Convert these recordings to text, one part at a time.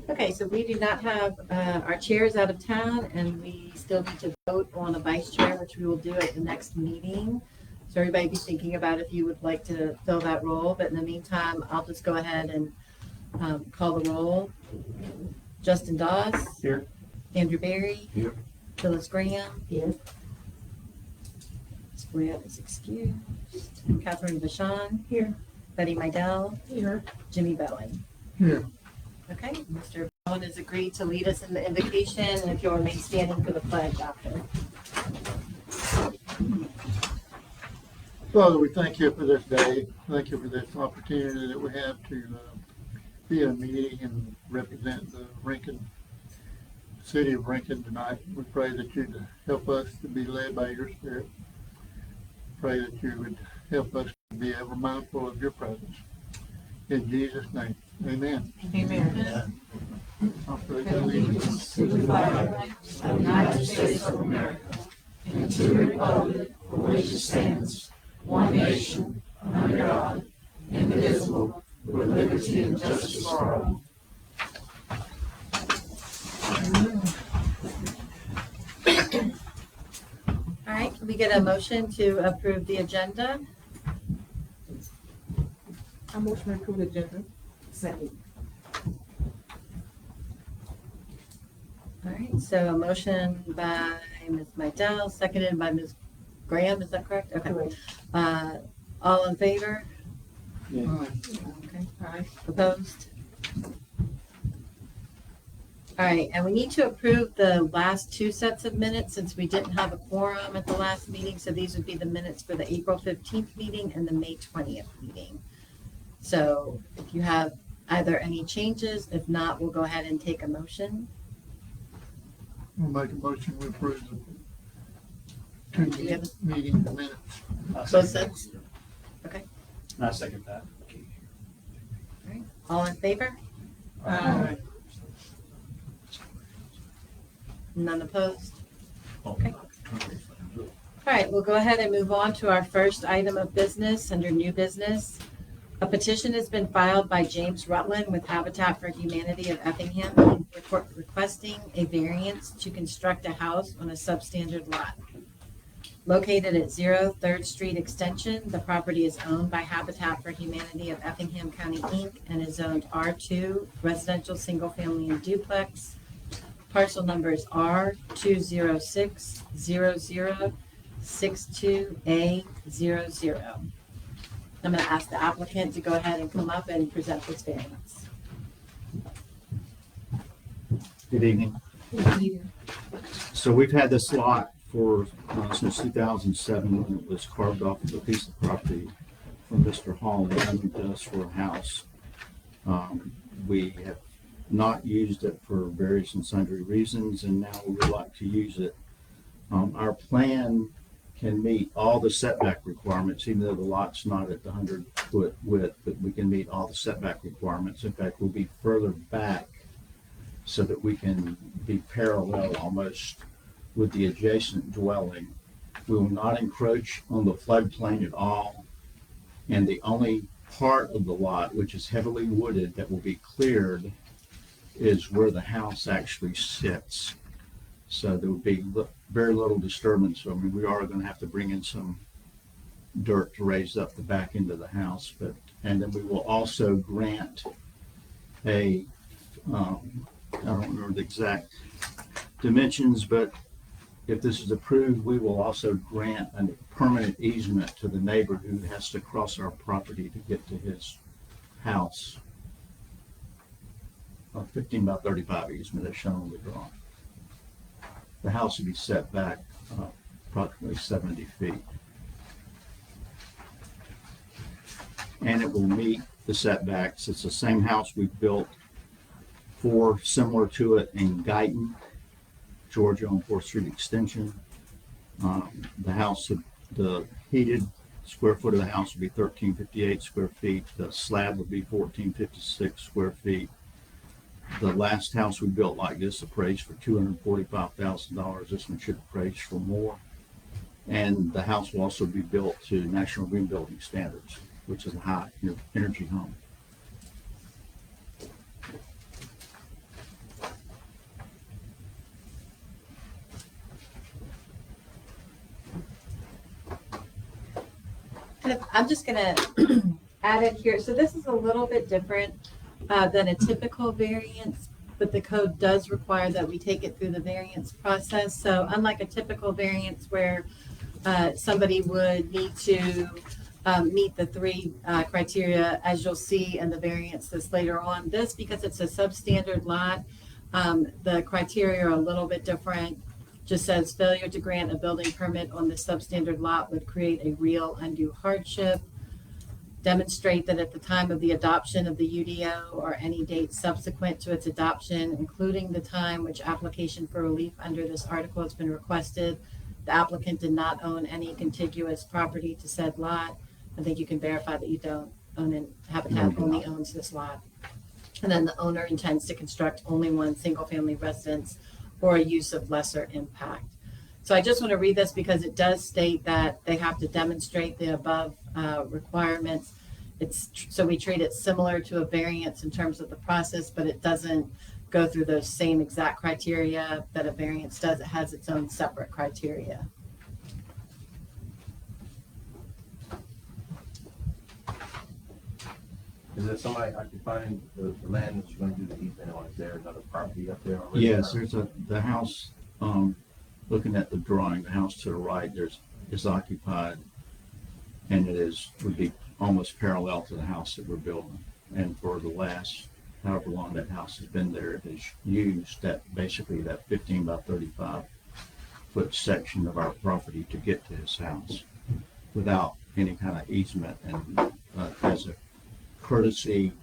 Okay, so we do not have, our chairs out of town, and we still need to vote on a vice chair, which we will do at the next meeting. So everybody be thinking about if you would like to fill that role, but in the meantime, I'll just go ahead and, call the roll. Justin Dawes. Here. Andrew Barry. Here. Phyllis Graham. Here. Ms. Grant is excused. Catherine Vachon. Here. Betty Mydell. Here. Jimmy Bowen. Here. Okay, Mr. Bowen has agreed to lead us in the invocation, and if you'll remain standing for the pledge after. Father, we thank you for this day. Thank you for this opportunity that we have to be in a meeting and represent the city of Rankin tonight. We pray that you'd help us to be led by your Spirit. Pray that you would help us to be ever mindful of your presence. In Jesus' name, amen. Amen. I'll pray the allegiance To the flag of the United States of America and to the republic for which it stands, one nation, under God, indivisible, with liberty and justice for all. All right, can we get a motion to approve the agenda? I motion to approve the agenda. Second. All right, so a motion by Ms. Mydell, seconded by Ms. Graham, is that correct? Okay. Correct. All in favor? Aye. Okay. Opposed? All right, and we need to approve the last two sets of minutes since we didn't have a quorum at the last meeting. So these would be the minutes for the April 15th meeting and the May 20th meeting. So if you have either any changes, if not, we'll go ahead and take a motion. We'll make a motion to approve the two Do you have meeting minutes. Both sets? Okay, I second that. all right. All in favor? Aye. None opposed? Okay. All right, we'll go ahead and move on to our first item of business under new business. A petition has been filed by James Rutland with Habitat for Humanity of Effingham requesting a variance to construct a house on a substandard lot. Located at 0 3rd Street Extension, the property is owned by Habitat for Humanity of Effingham County, Inc. and is zoned R2, residential, single family, and duplex. Parcel number is R2060062A00. I'm going to ask the applicant to go ahead and come up and present this variance. Good evening. So we've had this lot for since 2007 when it was carved off of a piece of property from Mr. Hall and owned us for a house. We have not used it for various and sundry reasons, and now we would like to use it. Our plan can meet all the setback requirements, even though the lot's not at the 100-foot width, but we can meet all the setback requirements. In fact, we'll be further back so that we can be parallel almost with the adjacent dwelling. We will not encroach on the floodplain at all, and the only part of the lot which is heavily wooded that will be cleared is where the house actually sits. So there would be very little disturbance. I mean, we are going to have to bring in some dirt to raise up the back end of the house, and then we will also grant a, I don't remember the exact dimensions, but if this is approved, we will also grant a permanent easement to the neighbor who has to cross our property to get to his house. A 15 by 35 easement as shown on the drawing. The house would be set back approximately 70 feet. And it will meet the setbacks. It's the same house we've built for similar to it in Guyton, Georgia on 4th Street Extension. The house, the heated square foot of the house would be 1,358 square feet. The slab would be 1,456 square feet. The last house we built like this appraised for $245,000. This one should appraise for more. And the house will also be built to National Green Building Standards, which is a high energy home. I'm just gonna add it here. So this is a little bit different than a typical variance, but the code does require that we take it through the variance process. So unlike a typical variance where somebody would need to meet the three criteria, as you'll see in the variance this later on, this, because it's a substandard lot, the criteria are a little bit different. Just says failure to grant a building permit on the substandard lot would create a real undue hardship. Demonstrate that at the time of the adoption of the UDO or any date subsequent to its adoption, including the time which application for relief under this article has been requested, the applicant did not own any contiguous property to said lot. I think you can verify that you don't own it. Habitat only owns this lot. And then the owner intends to construct only one single-family residence or a use of lesser impact. So I just want to read this because it does state that they have to demonstrate the above requirements. So we treat it similar to a variance in terms of the process, but it doesn't go through those same exact criteria that a variance does. It has its own separate criteria. Is there somebody occupying the land that you're gonna do the easement on? Is there another property up there already? Yes, there's the house, looking at the drawing, the house to the right, is occupied. And would be almost parallel to the house that we're building. And for the last, however long that house has been there, it has used basically that 15 by 35 foot section of our property to get to his house without any kind of easement. And as a courtesy,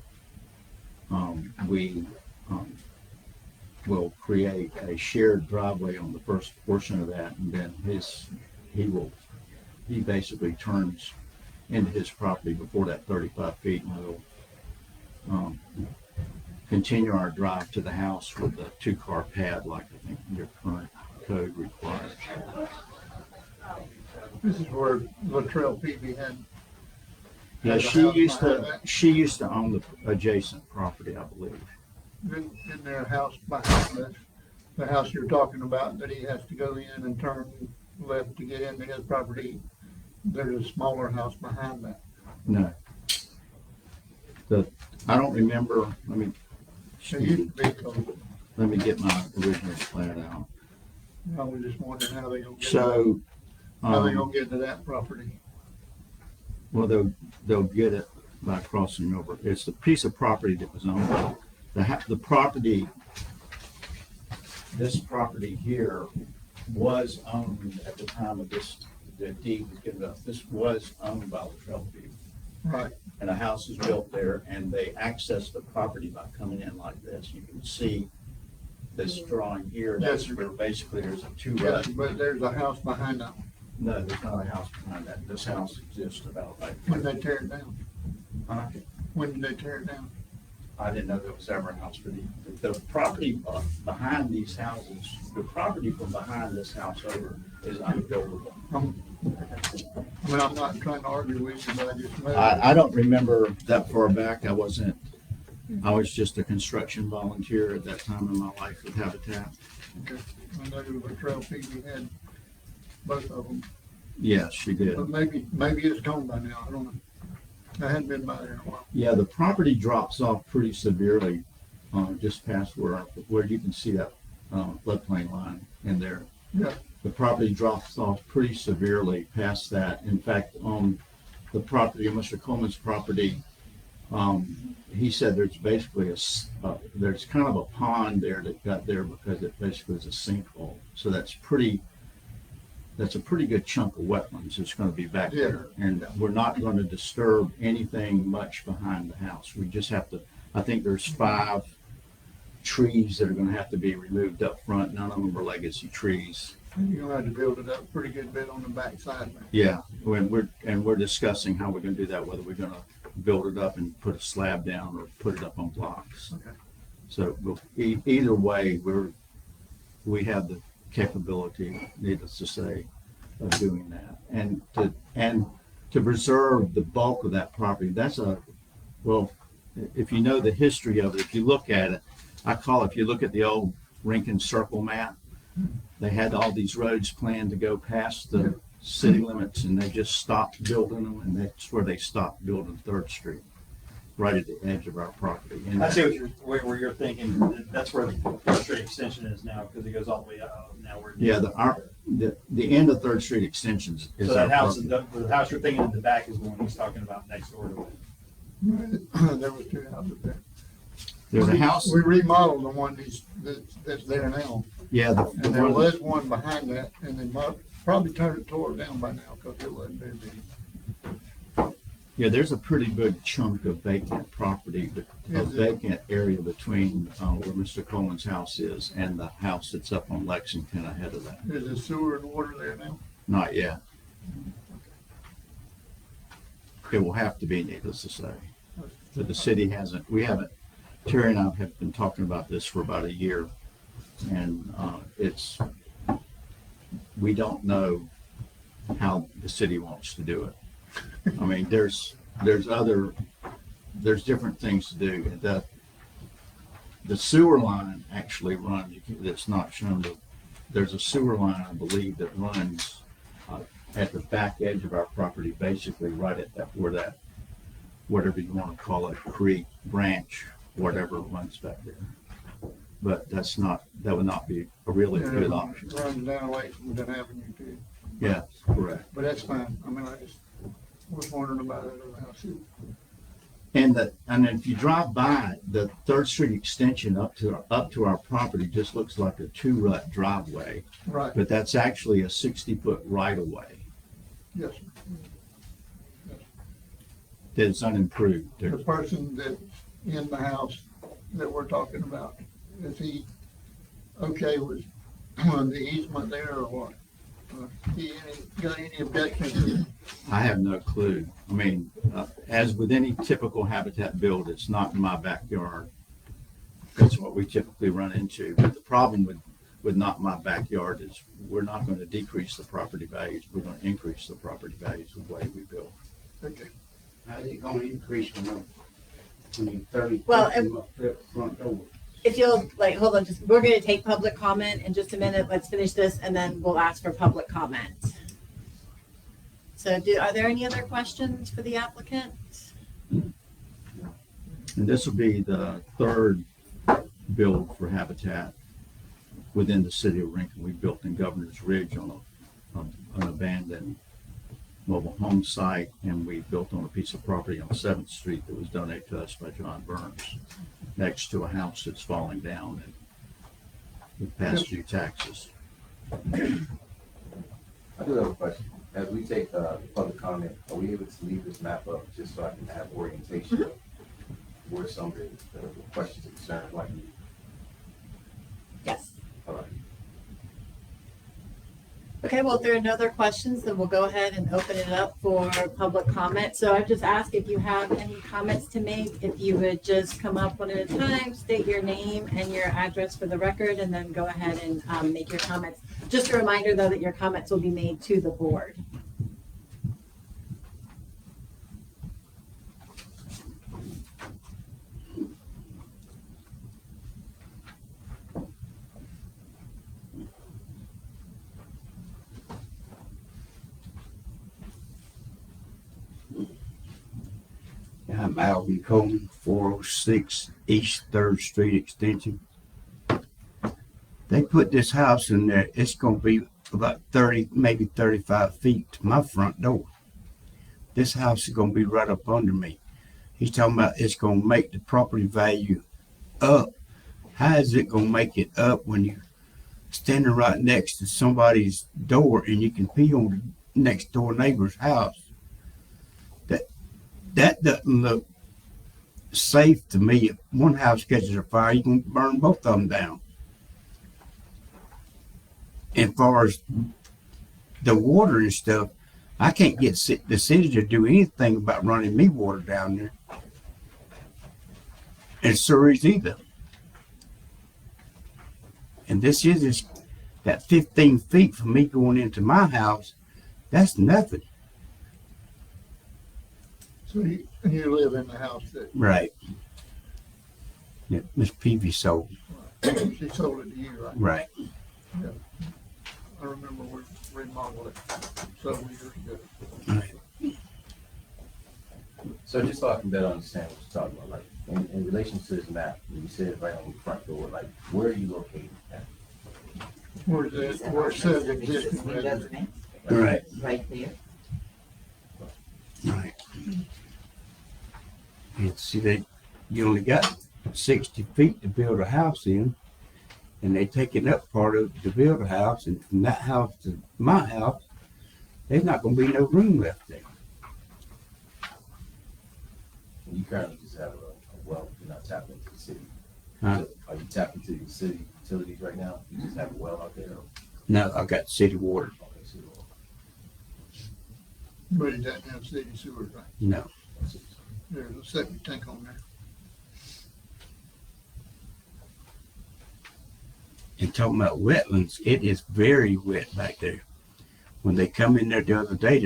we will create a shared driveway on the first portion of that, and then he basically turns into his property before that 35 feet, and we'll continue our drive to the house with a 2-car pad like I think your current code requires. This is where Latrell Peavy had. Yeah, had a she house used to own the adjacent property, I believe. in their house behind us, the house you're talking about, that he has to go in and turn left to get into his property. There's a smaller house behind that. No. I don't remember, It used to be close. let me get my original plat out. I was just wondering how they gonna get, So, how they gonna get to that property. well, they'll get it by crossing over. It's the piece of property that was owned by, the property, this property here was owned at the time of the deed was given up. This was owned by Latrell Peavy. Right. And a house is built there, and they access the property by coming in like this. You can see this drawing here. That's Yes. where basically there's a two Yes, road. but there's a house behind that. No, there's not a house behind that. This house exists about like. When they tear it down, Huh? when did they tear it down? I didn't know there was ever a house for the property behind these houses. The property from behind this house over is unbuildable. I mean, I'm not trying to argue with you, but I just know. I don't remember that far back. I was just a construction volunteer at that time in my life with Habitat. Okay. I know Latrell Peavy had both of them, Yes, she did. but maybe it's gone by now, I don't know. I hadn't been by there in a while. Yeah, the property drops off pretty severely, just past where you can see that floodplain line in there. Yeah, The property drops off pretty severely past that. In fact, on the property, Mr. Coleman's property, he said there's basically there's kind of a pond there that got there because it basically is a sinkhole. So that's a pretty good chunk of wetlands that's going to be back there. And we're not going to disturb anything much behind the house. We just have to, I think there's 5 trees that are going to have to be removed up front. None of them are legacy trees. you're gonna have to build it up a pretty good bit on the backside there. Yeah, we're discussing how we're going to do that, whether we're going to build it up and put a slab down or put it up on blocks. Okay. So either way, we have the capability, needless to say, of doing that. And to preserve the bulk of that property, if you know the history of it, if you look at it, if you look at the old Rankin Circle map, they had all these roads planned to go past the city limits, and they just stopped building them, and that's where they stopped building Third Street, right at the edge of our property. And I see what where you're thinking. That's where the Third Street extension is now, because it goes all the way out. Now we're. yeah, the end of Third Street extensions is So that our house, property. the house you're thinking in the back is the one he's talking about next door to it. There was two houses there. There's a house, We remodeled the one that's there now, yeah, and there was one behind that, and they probably tore it down by now, because it wasn't very big. yeah, there's a pretty big chunk of vacant property, a Is it? vacant area between where Mr. Coleman's house is and the house that's up on Lexington ahead of that. Is there sewer and water there now? Not yet. It will have to be, needless to say. But the city hasn't, Terry and I have been talking about this for about a year. And we don't know how the city wants to do it. I mean, there's different things to do. The sewer line actually runs, it's not shown, there's a sewer line, I believe, that runs at the back edge of our property, basically right at that, whatever you want to call it, creek, branch, whatever runs back there. But that would not be a really Yeah, good it option. runs down Lexington Avenue too, Yeah, correct. but that's fine. I mean, I just was wondering about it house. And if you drive by, the Third Street extension up to our property just looks like a 2-rut driveway, Right, but that's actually a 60-foot right of way yes, sir. that's unimproved. The person that's in the house that we're talking about, is he okay with the easement there or what? He got any objections? I have no clue. I mean, as with any typical habitat build, it's not in my backyard. That's what we typically run into. But the problem with not my backyard is we're not going to decrease the property values. We're going to increase the property values the way we build. Okay. How's it gonna increase from 30 Well, feet from up the front door? If you'll, hold on, we're gonna take public comment in just a minute. Let's finish this and then we'll ask for public comment. So are there any other questions for the applicant? And this will be the third build for Habitat within the city of Rincon. We built in Governor's Ridge on an abandoned mobile home site, and we built on a piece of property on 7th Street that was donated to us by John Burns, next to a house that's falling down, and we passed due taxes. I do have a question. As we take public comment, are we able to leave this map up just so I can have orientation of where some of the questions and concerns might be? Yes. All right. Okay, well, if there are no other questions, then we'll go ahead and open it up for public comment. So I just ask if you have any comments to make, if you would just come up one at a time, state your name and your address for the record, and then go ahead and make your comments. Just a reminder, though, that your comments will be made to the board. I'm Alvin Coleman, 406 East 3rd Street Extension. They put this house in there, it's gonna be about 30, maybe 35 feet to my front door. This house is gonna be right up under me. He's talking about it's gonna make the property value up. How is it gonna make it up when you're standing right next to somebody's door and you can pee on the next door neighbor's house? That doesn't look safe to me. If one house catches a fire, you can burn both of them down. As far as the water and stuff, I can't get the city to do anything about running me water down there. And sewage either. And this is that 15 feet from me going into my house. That's nothing. So you live in the house that Right. Yeah, Miss Peavy sold. she sold it to you, right? Right. I remember we remodeled it several years ago. So just so I can better understand what you're talking about, like, in relation to this map, you said it right on the front door, like, where are you located at? Where's that, where it says existing residence? Right, Right there. right. And see, you only got 60 feet to build a house in, and they taking up part of it to build a house, and from that house to my house, there's not gonna be no room left there. And you currently just have a well, you're not tapping into the city. Huh? So are you tapping into the city utilities right now? You just have a well out there? No, I got city water. Okay, so, But it doesn't have city sewer, right? No. There's a septic tank on there. And talking about wetlands, it is very wet back there. When they come in there the other day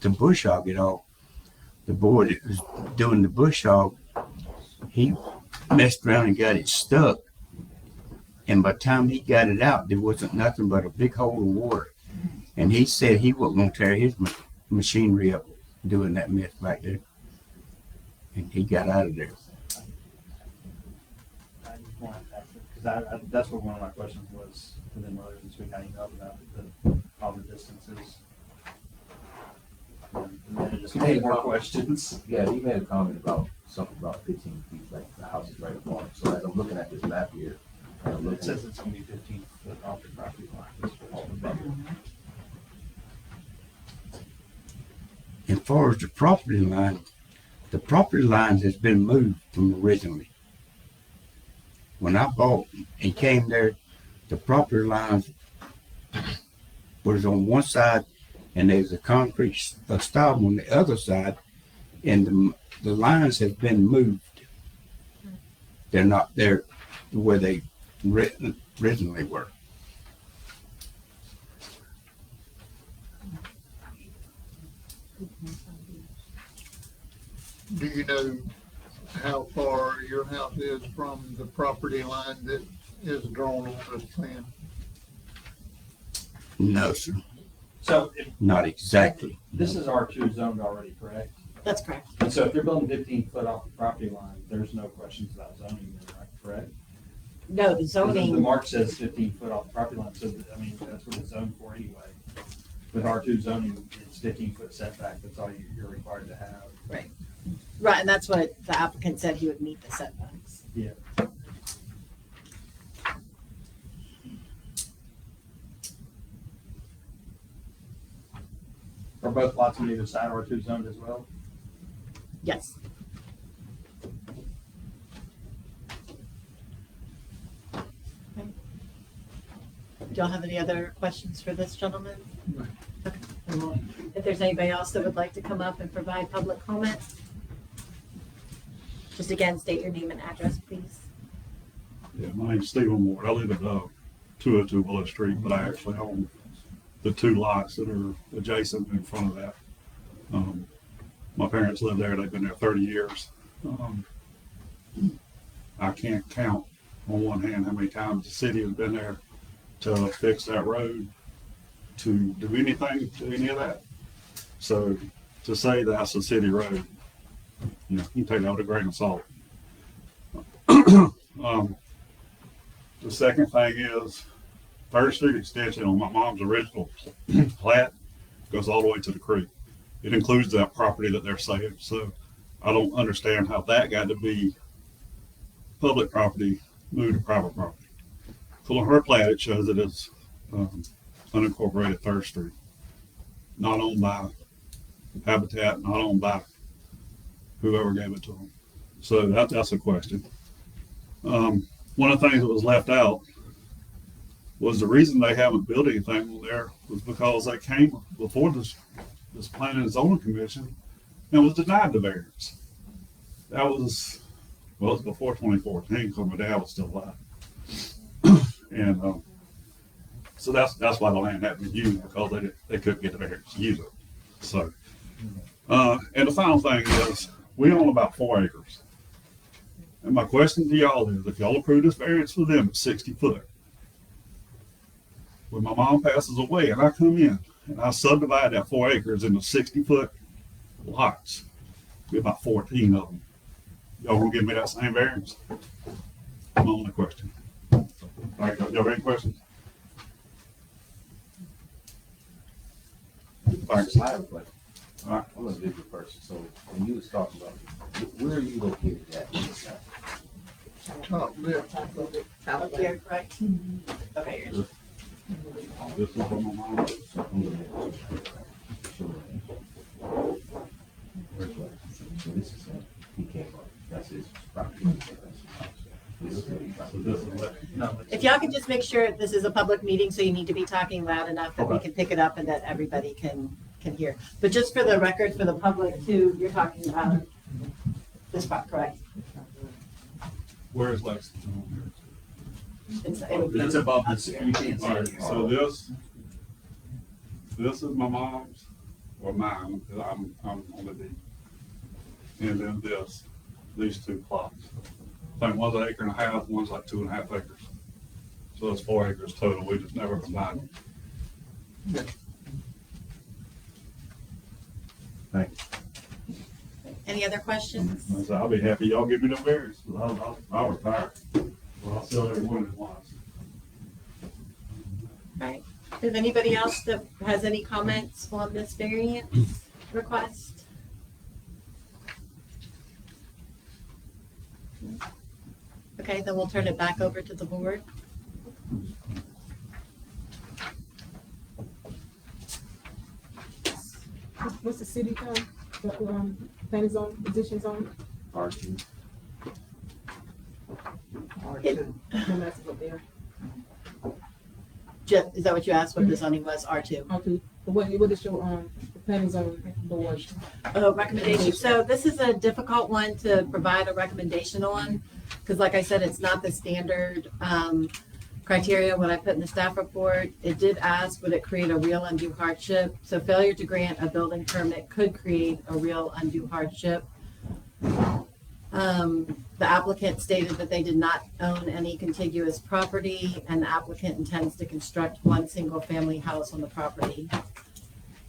to bush hog it all, the boy that was doing the bush hog, he messed around and got it stuck. And by the time he got it out, there wasn't nothing but a big hole of water. And he said he wasn't going to tear his machinery up doing that mess back there. And he got out of there. I just wanted to ask it, because that's what one of my questions was for them earlier this week. I emailed about all the distances. And then it just made more questions. yeah, you made a comment about something about 15 feet, like the house is right upon it. So as I'm looking at this map here, and I'm It looking says it's gonna be 15 foot off the property line. That's all the buffer. As far as the property lines has been moved from originally. When I bought and came there, the property lines was on one side and there's a concrete stub on the other side, and the lines have been moved. They're not there where they originally were. Do you know how far your house is from the property line that is drawn on this plan? No, sir, So if not exactly. this is R2 zoned already, correct? That's correct. And so if they're building 15 foot off the property line, there's no questions about zoning then, right? Correct? No, the The zoning, mark says 15 foot off the property line, so I mean, that's what it's zoned for anyway. With R2 zoning, it's 15 foot setback, that's all you're required to have. right, and that's what the applicant said, he would meet the setbacks. Yeah. Are both lots on either side R2 zoned as well? Yes. Okay. Do y'all have any other questions for this gentleman? No. Okay. And we'll- If there's anybody else that would like to come up and provide public comment, just again, state your name and address, please. Yeah, my name's Stephen Ward. I live at 202 Willow Street, but I actually own the two lots that are adjacent in front of that. My parents live there. They've been there 30 years. I can't count on one hand how many times the city has been there to fix that road, to do anything to any of that. So to say that's a city road, you know, you can take that with a grain of salt. The second thing is Third Street extension on my mom's original plat goes all the way to the creek. It includes that property that they're saying. So I don't understand how that got to be public property moved to private property. So on her plat, it shows it as unincorporated Third Street, not owned by Habitat, not owned by whoever gave it to them. So that's a question. One of the things that was left out was the reason they haven't built anything on there was because they came before this Planning and Zoning Commission and was denied the variance. That was, well, it was before 2014 because my dad was still alive. And so that's why the land hadn't been used, because they couldn't get the variance to use it. So, and the final thing is, we own about 4 acres. And my question to y'all is, if y'all approve this variance for them at 60 foot, When my mom passes away and I come in and I subdivide that 4 acres into 60-foot lots, be about 14 of them. Y'all gonna give me that same variance? My only question. All right, y'all have any questions? Thanks. I have a question. All right. I'm a visual person, so when you was talking about, where are you located at? Top left. Up here, correct? Okay, you're- This is for my mom. So this is, he came up, that's his property. This is what he So this is what, No, If y'all can just make sure this is a public meeting, so you need to be talking loud enough that we Okay. can pick it up and that everybody can hear. But just for the record, for the public too, you're talking about this spot, correct? where is Lexington? it's above this, you can't see All right, it. so this is my mom's, or mine, because I'm on the deed. And then these 2 plots. I think one's 1.5 acres, one's like 2.5 acres. So it's 4 acres total, we just never combined them. Any other questions? So I'll be happy, y'all give me the variance, I'll retire. Well, I'll sell every one at once. Right. Is anybody else that has any comments on this variance request? Okay, then we'll turn it back over to the board. What's the city code, the, planning zone, position zone? R2. No, that's what they're, Is that what you asked, what the zoning was, R2? okay, but what is your, planning zone board? Recommendation. So this is a difficult one to provide a recommendation on, because like I said, it's not the standard criteria when I put in the staff report. It did ask, would it create a real undue hardship? So failure to grant a building permit could create a real undue hardship. The applicant stated that they did not own any contiguous property, and the applicant intends to construct one single-family house on the property.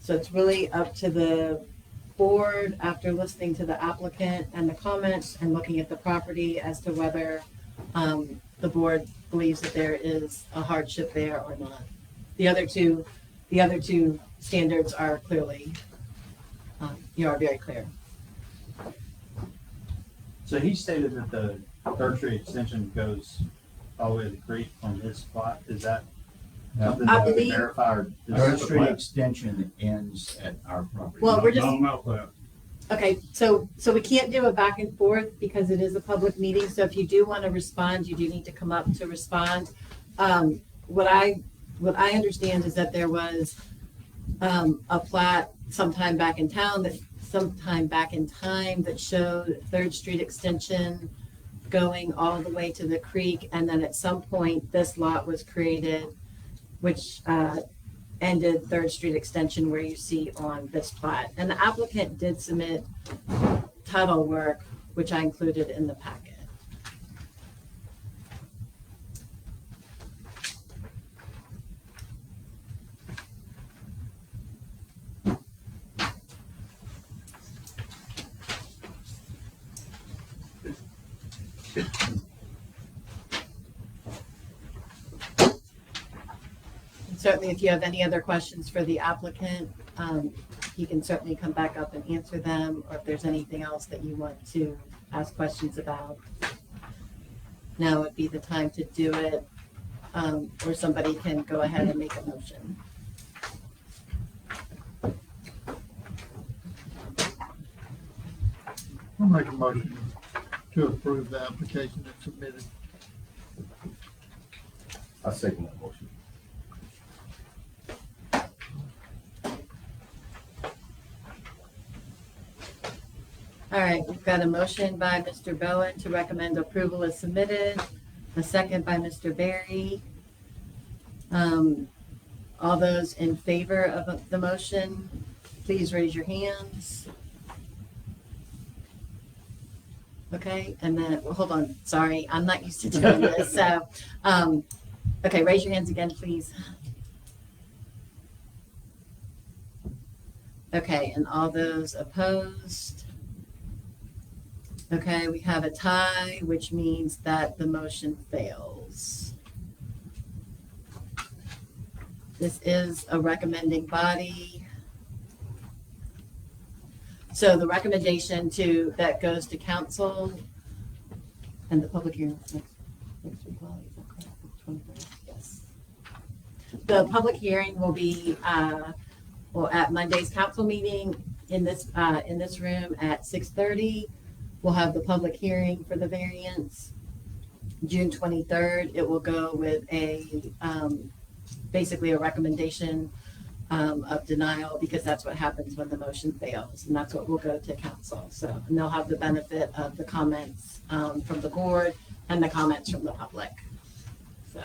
So it's really up to the board, after listening to the applicant and the comments and looking at the property, as to whether the board believes that there is a hardship there or not. The other two standards are clearly, are very clear. So he stated that the Third Street extension goes all the way to the creek on his spot, is that something I that we believe- verify or? Third Street extension ends at our property. Well, we're just- I don't know that. Okay, so we can't do a back and forth because it is a public meeting, so if you do want to respond, you do need to come up to respond. What I understand is that there was a plat sometime back in time that showed Third Street extension going all the way to the creek, and then at some point, this lot was created, which ended Third Street extension where you see on this plat. And the applicant did submit title work, which I included in the packet. Certainly, if you have any other questions for the applicant, he can certainly come back up and answer them, or if there's anything else that you want to ask questions about. Now would be the time to do it, or somebody can go ahead and make a motion. I'll make a motion to approve the application that's submitted. I second that motion. All right, we've got a motion by Mr. Bowen to recommend approval as submitted, a second by Mr. Berry. All those in favor of the motion, please raise your hands. Okay, and then, well, hold on, sorry, I'm not used to doing this, so, okay, raise your hands again, please. Okay, and all those opposed? Okay, we have a tie, which means that the motion fails. This is a recommending body. So the recommendation that goes to council and the public hearing next week, Wally, is that correct? 23rd? Yes. The public hearing will be, at Monday's council meeting in this room at 6:30. We'll have the public hearing for the variance. June 23rd, it will go with basically a recommendation of denial, because that's what happens when the motion fails, and that's what will go to council. So, and they'll have the benefit of the comments from the board and the comments from the public. So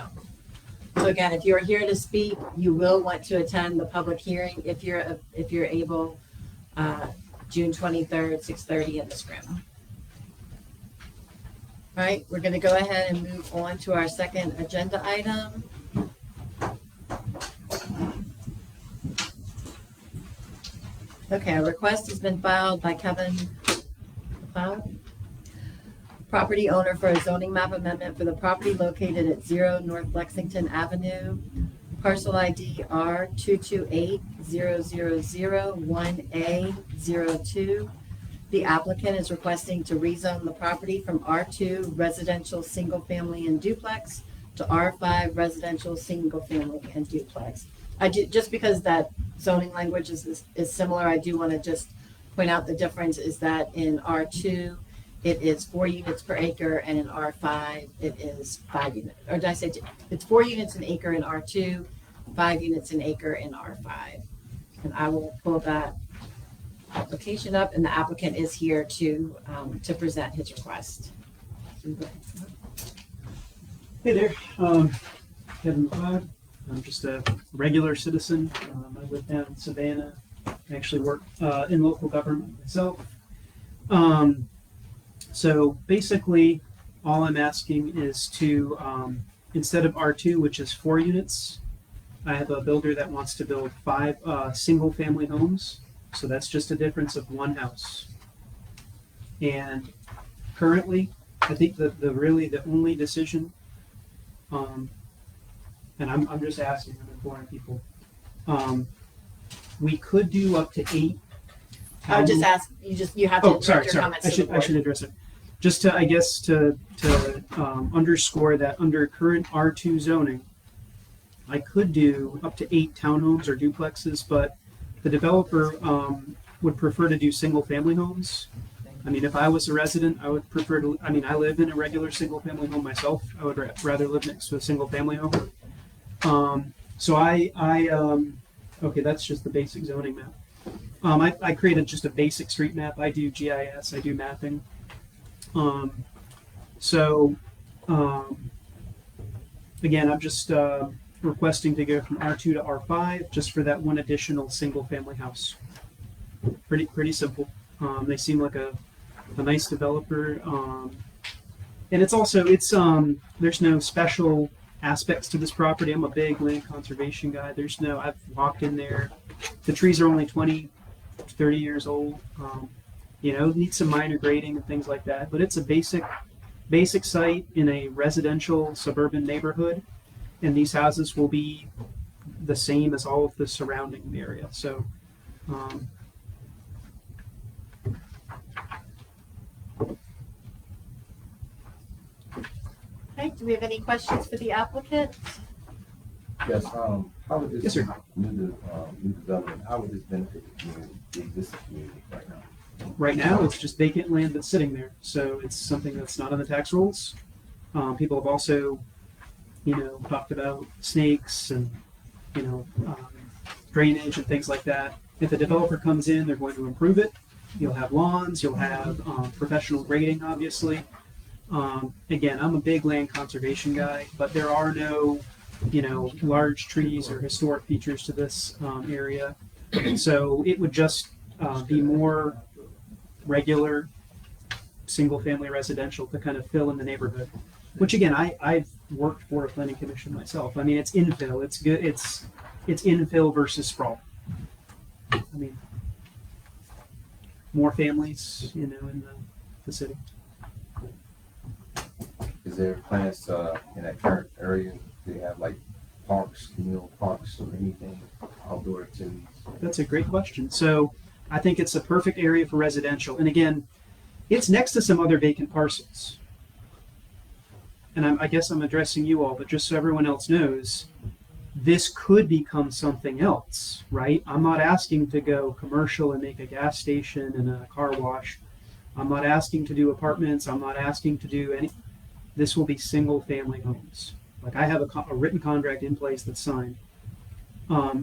again, if you're here to speak, you will want to attend the public hearing if you're able, June 23rd, 6:30 in this room. All right, we're going to go ahead and move on to our second agenda item. Okay, a request has been filed by Kevin McLeod, property owner, for a zoning map amendment for the property located at 0 North Lexington Avenue, parcel ID R22800001A02. The applicant is requesting to rezone the property from R2 residential single family and duplex to R5 residential single family and duplex. Just because that zoning language is similar, I do want to just point out the difference is that in R2 it is 4 units per acre, and in R5 it is 5 units. Or did I say it's 4 units an acre in R2, 5 units an acre in R5. And I will pull that application up, and the applicant is here to present his request. Hey there, Kevin McLeod. I'm just a regular citizen. I live down in Savannah. I actually work in local government myself. So basically, all I'm asking is to, instead of R2, which is 4 units, I have a builder that wants to build 5 single-family homes. So that's just a difference of 1 house. And currently, I think the only decision, and I'm just asking, I'm informing people, we could do up to 8. I would just ask you have to direct your comments to the board. I should address it. Just to, I guess, to underscore that under current R2 zoning, I could do up to 8 townhomes or duplexes, but the developer would prefer to do single-family homes. I mean, if I was a resident, I would prefer to. I mean, I live in a regular single-family home myself. I would rather live next to a single-family home. So okay, that's just the basic zoning map. I created just a basic street map. I do GIS. I do mapping. Again, I'm just requesting to go from R2 to R5 just for that 1 additional single-family house. Pretty simple. They seem like a nice developer, and it's also there's no special aspects to this property. I'm a big land conservation guy. I've walked in there. The trees are only 20, 30 years old. Need some minor grading and things like that. But it's a basic site in a residential suburban neighborhood, and these houses will be the same as all of the surrounding area. So. Okay, do we have any questions for the applicant? Yes, how would this Yes, sir. new development, how would this benefit the community, the existing community right now? Right now, it's just vacant land that's sitting there, so it's something that's not on the tax rolls. People have also, talked about snakes and, drainage and things like that. If a developer comes in, they're going to improve it. You'll have lawns, you'll have professional grading, obviously. Again, I'm a big land conservation guy, but there are no, large trees or historic features to this area. So it would just be more regular single-family residential to kind of fill in the neighborhood. Which again, I've worked for a planning commission myself. I mean, it's infill. It's good. It's infill versus sprawl. I mean, more families, in the city. Is there plans to, in that current area, do they have like parks, communal parks or anything, outdoor activities? That's a great question. So I think it's a perfect area for residential. And again, it's next to some other vacant parcels. And I guess I'm addressing you all, but just so everyone else knows, this could become something else, right? I'm not asking to go commercial and make a gas station and a car wash. I'm not asking to do apartments. I'm not asking to do any. This will be single family homes. Like I have a written contract in place that's signed.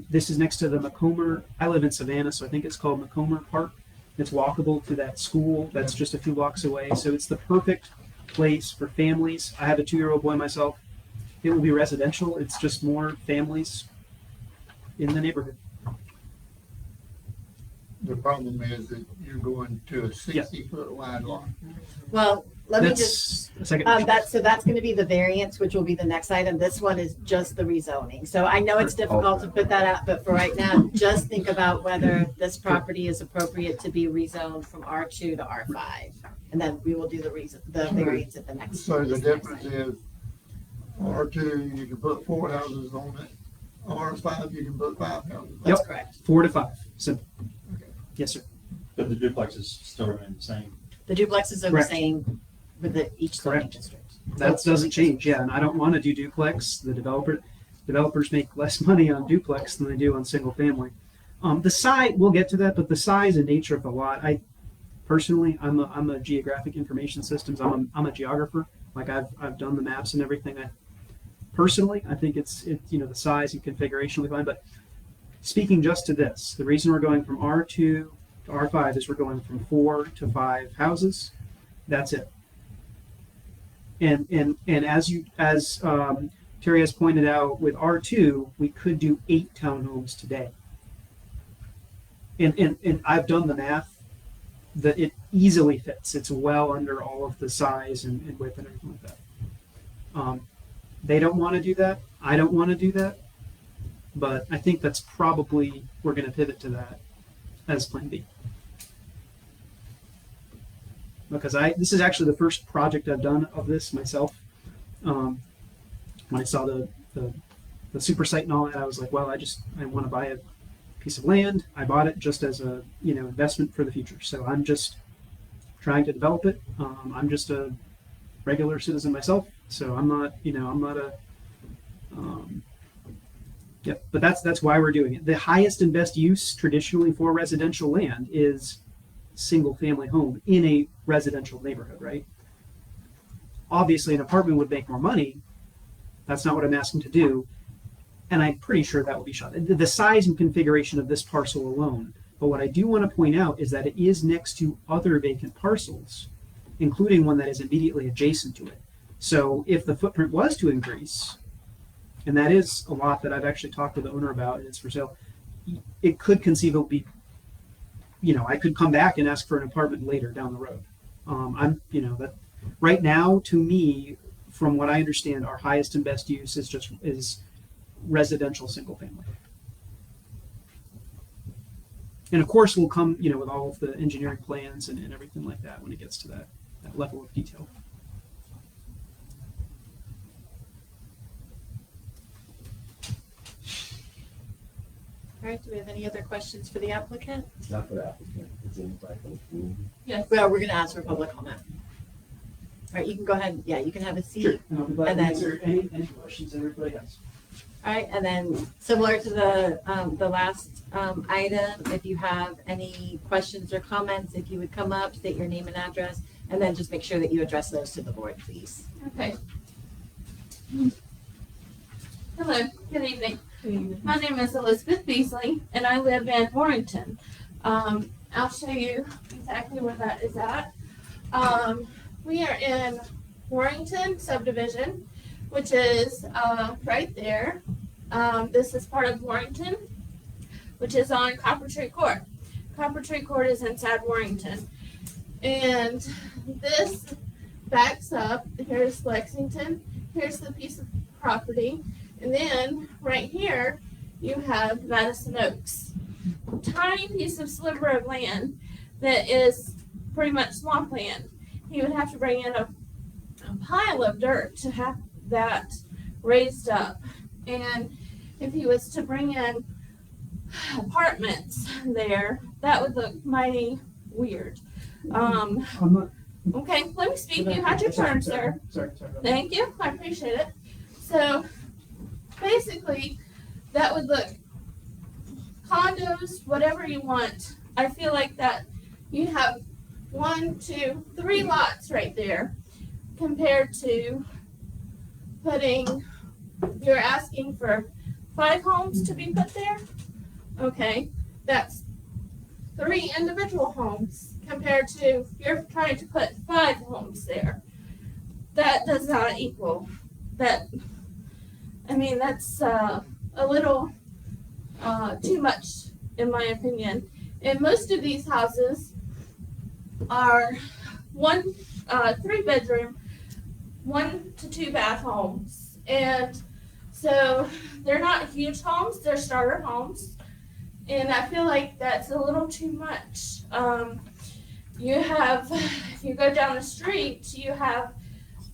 This is next to the Macomber. I live in Savannah, so I think it's called Macomber Park. It's walkable to that school that's just a few blocks away. So it's the perfect place for families. I have a 2-year-old boy myself. It will be residential. It's just more families in the neighborhood. The problem is that you're going to a 60-foot wide lot. Well, let me just, That's a second. that's going to be the variance, which will be the next item. This one is just the rezoning. So I know it's difficult to put that out, but for right now, just think about whether this property is appropriate to be rezoned from R2 to R5. And then we will do the variance at the next. So the this next difference item. is R2, you can put 4 houses on it. R5, you can put 5 houses. That's Yep. correct. 4 to 5. Simple. Okay. Yes, sir. But the duplexes still remain the same. The duplexes are the Correct. same with each zoning Correct. district. That doesn't change. Yeah, and I don't want to do duplex. The developers make less money on duplex than they do on single family. The size, we'll get to that, but the size and nature of the lot, personally, I'm a geographic information systems. I'm a geographer. Like I've done the maps and everything. Personally, I think it's the size and configuration will be fine. But speaking just to this, the reason we're going from R2 to R5 is we're going from 4 to 5 houses. That's it. And as Terry has pointed out, with R2, we could do 8 townhomes today. And I've done the math that it easily fits. It's well under all of the size and width and everything like that. They don't want to do that. I don't want to do that. But I think that's probably, we're going to pivot to that as plan B. Because this is actually the first project I've done of this myself. When I saw the super site and all that, I was like, well, I want to buy a piece of land. I bought it just as a investment for the future. So I'm just trying to develop it. I'm just a regular citizen myself, so I'm not a. But that's why we're doing it. The highest and best use traditionally for residential land is single family home in a residential neighborhood, right? Obviously, an apartment would make more money. That's not what I'm asking to do. And I'm pretty sure that will be shot. The size and configuration of this parcel alone. But what I do want to point out is that it is next to other vacant parcels, including one that is immediately adjacent to it. So if the footprint was to increase, and that is a lot that I've actually talked to the owner about, and it's for sale, it could conceivably be, I could come back and ask for an apartment later down the road. That right now, to me, from what I understand, our highest and best use is residential single family. And of course, we'll come, with all of the engineering plans and everything like that when it gets to that level of detail. All right, do we have any other questions for the applicant? Not for the applicant, it's anybody from the community. Yes. Well, we're going to ask for public comment. All right, you can go ahead. Yeah, you can have a seat. And I'll be glad And to then- answer any questions everybody has. All right, and then similar to the last item, if you have any questions or comments, if you would come up, state your name and address, and then just make sure that you address those to the board, please. Okay. Hello, good evening. My name is Elizabeth Beasley, and I live in Warrington. I'll show you exactly where that is at. We are in Warrington subdivision, which is right there. This is part of Warrington, which is on Copper Tree Court. Copper Tree Court is inside Warrington. And this backs up. Here's Lexington. Here's the piece of property. And then right here, you have Madison Oaks. Tiny piece of sliver of land that is pretty much swampland. He would have to bring in a pile of dirt to have that raised up. And if he was to bring in apartments there, that would look mighty weird. I'm not. Okay, let me speak. You had your turn, sir. Sorry. Thank you. I appreciate it. So basically, that would look condos, whatever you want. I feel like that you have 1, 2, 3 lots right there compared to you're asking for 5 homes to be put there. Okay, that's 3 individual homes compared to you're trying to put 5 homes there. That does not equal that. I mean, that's a little too much in my opinion. And most of these houses are 3 bedroom, 1 to 2 bath homes. And so they're not huge homes, they're starter homes. And I feel like that's a little too much. If you go down the street, you have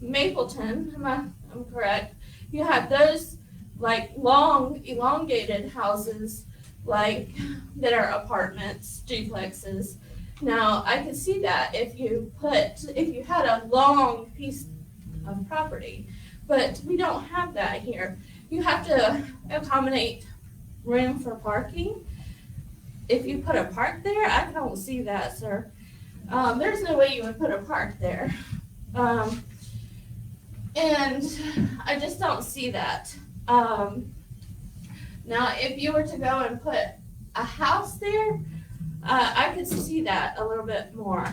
Mapleton, I'm correct. You have those like long, elongated houses like that are apartments, duplexes. Now I could see that if you had a long piece of property, but we don't have that here. You have to accommodate room for parking. If you put a park there, I don't see that, sir. There's no way you would put a park there. And I just don't see that. Now, if you were to go and put a house there, I could see that a little bit more.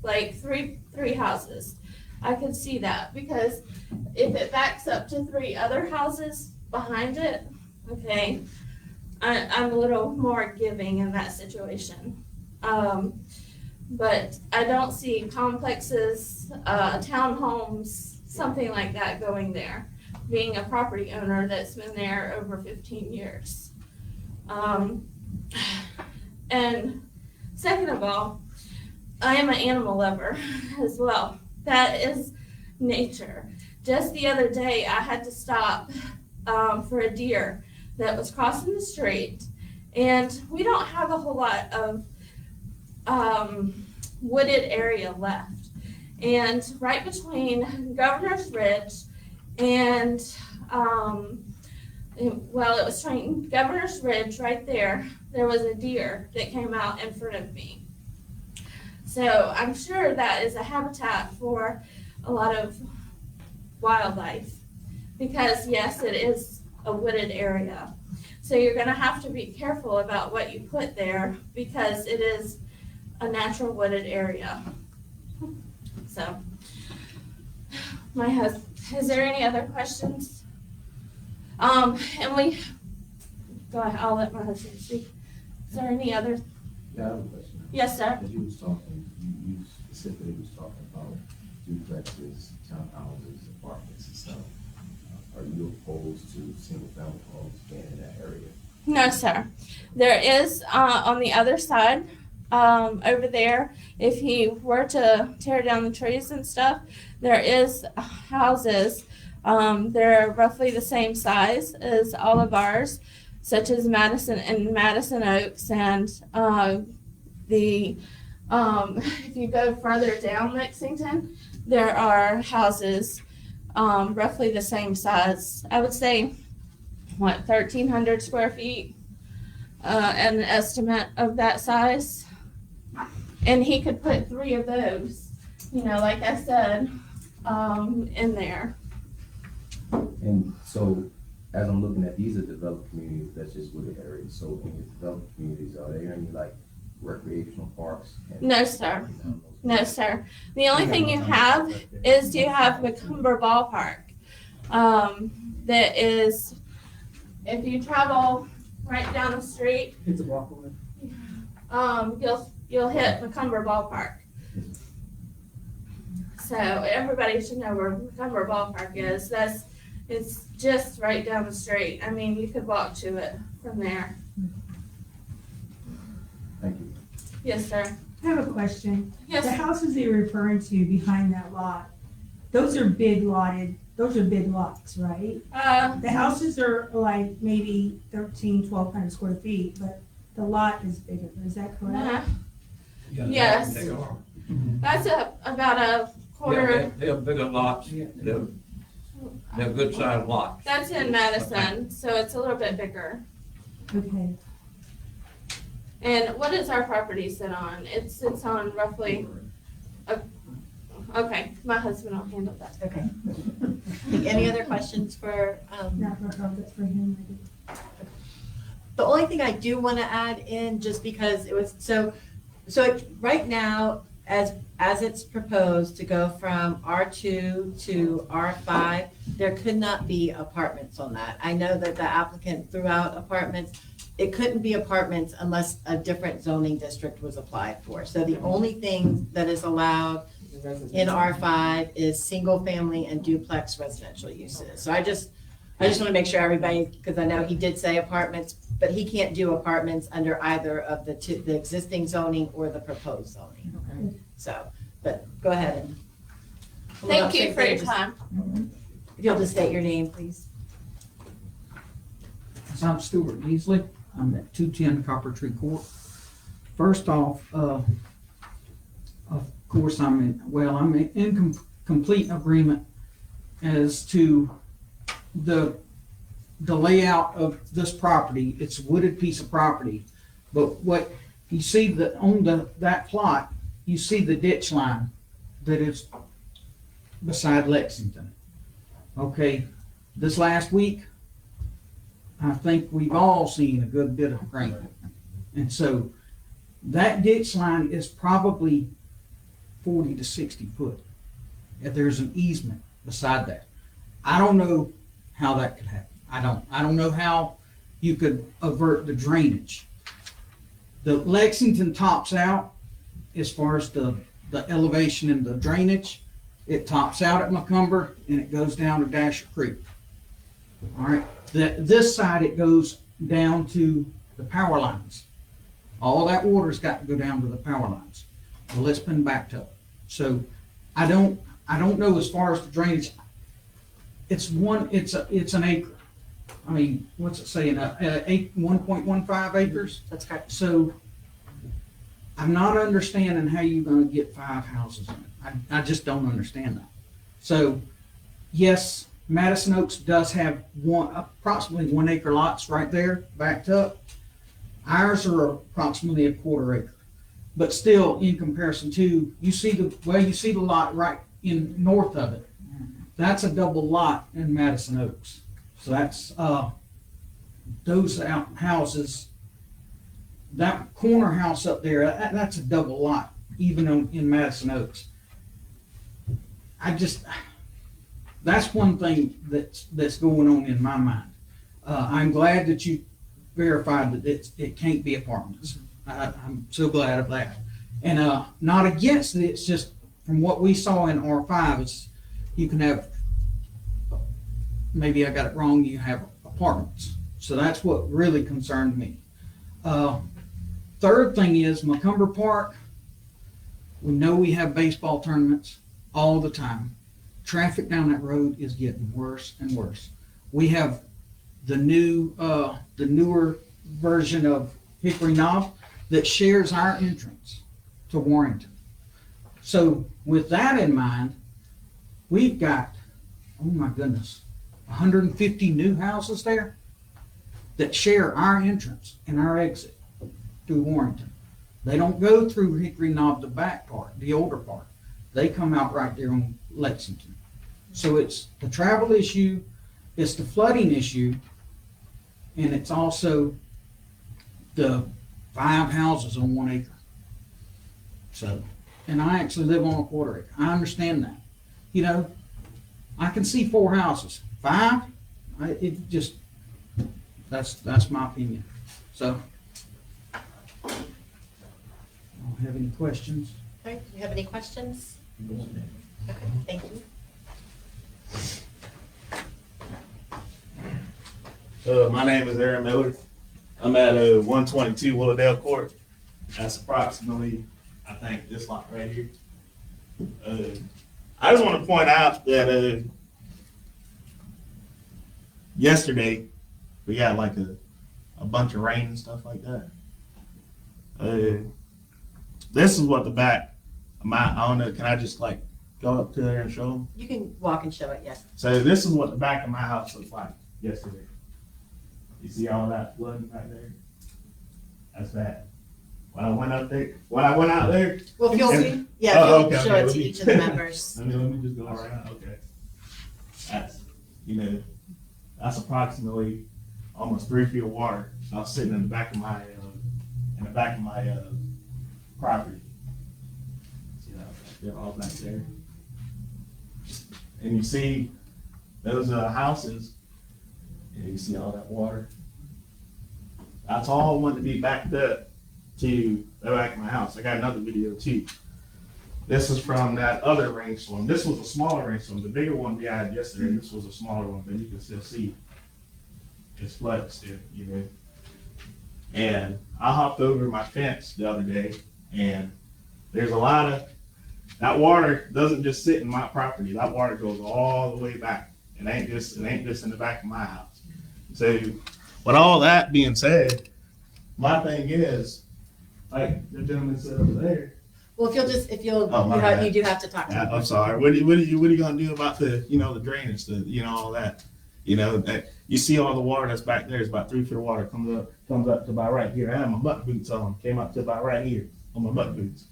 Like three houses. I could see that because if it backs up to 3 other houses behind it, okay, I'm a little more giving in that situation. But I don't see complexes, townhomes, something like that going there, being a property owner that's been there over 15 years. And second of all, I am an animal lover as well. That is nature. Just the other day, I had to stop for a deer that was crossing the street, and we don't have a whole lot of wooded area left. And right between Governor's Ridge and it was between Governor's Ridge right there was a deer that came out in front of me. So I'm sure that is a habitat for a lot of wildlife because yes, it is a wooded area. So you're going to have to be careful about what you put there because it is a natural wooded area. So, is there any other questions? And go ahead, I'll let my husband speak. Is there any other? Yeah, I have a question. Yes, sir. As you was talking, you specifically was talking about duplexes, townhouses, apartments and stuff. Are you opposed to single family homes being in that area? No, sir. There is on the other side over there, if he were to tear down the trees and stuff, there is houses. They're roughly the same size as all of ours, such as Madison Oaks, and if you go further down Lexington, there are houses roughly the same size. I would say, 1,300 square feet, an estimate of that size. And he could put 3 of those, like I said, in there. And so, as I'm looking at, these are developed communities, that's just wooded areas. So in your developed communities, are there any like recreational parks? No, sir. No, sir. The only thing you have is you have McCumber Ballpark. That is, if you travel right down the street, It's a block away. you'll hit McCumber Ballpark. So everybody should know where McCumber Ballpark is. It's just right down the street. I mean, you could walk to it from there. Thank you. Yes, sir. I have a question. The Yes, houses that you're referring to behind that lot, those are big lots, right? The houses are like maybe 1,300-1,200 square feet, but the lot is bigger, is that correct? yes. They are. That's about a quarter, Yeah, they have bigger lots. They're good sized lots. that's in Madison, so it's a little bit bigger. Okay, And what does our property sit on? It sits on roughly, okay, my husband will handle that. Okay. Any other questions for, not for her, but for him, maybe. the only thing I do want to add in, just because it was, so right now, as it's proposed to go from R2 to R5, there could not be apartments on that. I know that the applicant threw out apartments. It couldn't be apartments unless a different zoning district was applied for. So the only thing that is allowed in R5 is single-family and duplex residential uses. So I just want to make sure everybody, because I know he did say apartments, but he can't do apartments under either of the existing zoning or the proposed zoning. So, but go ahead. and- Thank you for your time. If you'll just state your name, please. I'm Stuart Beasley. I'm at 210 Copper Tree Court. First off, of course, I'm in complete agreement as to the layout of this property. It's a wooded piece of property, but what you see that on that plot, you see the ditch line that is beside Lexington. Okay, this last week, I think we've all seen a good bit of rain. And so that ditch line is probably 40 to 60 foot. If there's an easement beside that. I don't know how that could happen. I don't know how you could avert the drainage. The Lexington tops out as far as the elevation and the drainage. It tops out at Macomber and it goes down to Dasher Creek. All right. This side, it goes down to the power lines. All that water's got to go down to the power lines. Well, it's been backed up. So I don't know as far as the drainage. It's an acre. I mean, what's it saying? 1.15 acres. That's correct. So I'm not understanding how you're going to get 5 houses in it. I just don't understand that. So yes, Madison Oaks does have approximately 1 acre lots right there backed up. Ours are approximately a quarter acre, but still in comparison to, you see the lot right in north of it. That's a double lot in Madison Oaks. So that's, those houses, that corner house up there, that's a double lot, even in Madison Oaks. That's one thing that's going on in my mind. I'm glad that you verified that it can't be apartments. I'm so glad of that. And not against it, it's just from what we saw in R5, it's you can have, maybe I got it wrong, you have apartments. So that's what really concerned me. Third thing is Macomber Park. We know we have baseball tournaments all the time. Traffic down that road is getting worse and worse. We have the newer version of Hickory Knob that shares our entrance to Warrington. So with that in mind, we've got, oh my goodness, 150 new houses there that share our entrance and our exit through Warrington. They don't go through Hickory Knob, the back part, the older part. They come out right there on Lexington. So it's the travel issue, it's the flooding issue, and it's also the 5 houses on 1 acre. So, and I actually live on a quarter acre. I understand that. You know, I can see 4 houses. 5, that's my opinion. So, I don't have any questions. All right, do you have any questions? Okay, thank you. My name is Aaron Miller. I'm at 122 Willowdale Court. That's approximately, I think, this lot right here. I just want to point out that yesterday we had like a bunch of rain and stuff like that. This is what the back of my, I don't know, can I just like go up to there and show them? You can walk and show it, yes. So this is what the back of my house looked like yesterday. You see all that flooding right there? That's that. When I went out there. Well, if you'll, and- yeah, Oh, if you'll okay, show okay, it let to me- each of the members. Let me just go around, okay. That's, that's approximately almost 3 feet of water. I was sitting in the back of my property. See that, they're all back there. And you see those houses, and you see all that water. That's all wanted to be backed up to the back of my house. I got another video too. This is from that other rainstorm. This was a smaller rainstorm. The bigger one we had yesterday, this was a smaller one, but you can still see it's flooded still, And I hopped over my fence the other day, and there's a lot of, that water doesn't just sit in my property. That water goes all the way back. It ain't just in the back of my house. So with all that being said, my thing is, like the gentleman said over there. Well, Oh, my bad. you do have to talk to them. I'm sorry. What are you gonna do about the drainage, all that? That you see all the water that's back there is about 3 feet of water comes up to about right here. I had my butt boots on, came up to about right here on my butt boots.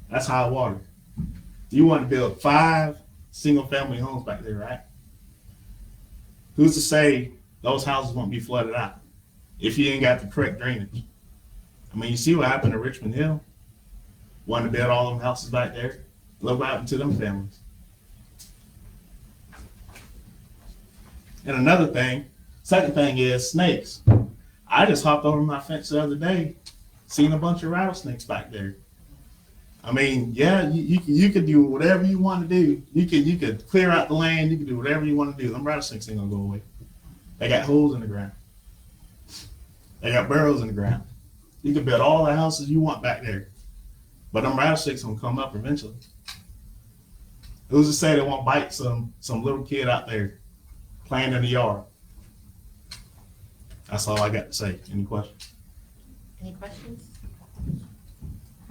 That's high water. You want to build 5 single family homes back there, right? Who's to say those houses won't be flooded out if you ain't got the correct drainage? I mean, you see what happened to Richmond Hill? Wanted to build all them houses back there. Look what happened to them families. And another thing, second thing is snakes. I just hopped over my fence the other day, seen a bunch of rattlesnakes back there. I mean, yeah, you could do whatever you want to do. You could clear out the land. You could do whatever you want to do. Them rattlesnakes ain't gonna go away. They got holes in the ground. They got burrows in the ground. You can build all the houses you want back there, but them rattlesnakes gonna come up eventually. Who's to say they won't bite some little kid out there playing in the yard? That's all I got to say. Any questions? Any questions?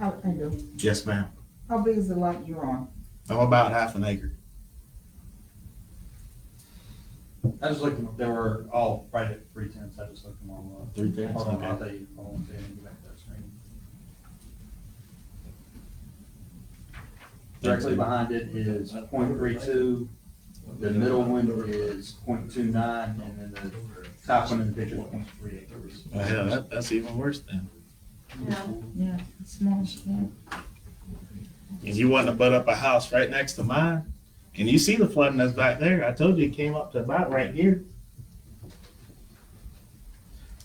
I do. Yes, ma'am. How big is the lot you're on? I'm about half an acre. I was looking, they were all right at 3/10. I just looked them all up. 3/10, Hold on, okay. I'll tell you. Hold on, let me go back to that screen. Directly behind it is 0.32. The middle one is 0.29, and then the top one in the picture is 0.3 acres. Yeah, that's even worse then. Yeah, small, small. And you want to butt up a house right next to mine, and you see the flooding that's back there. I told you it came up to about right here.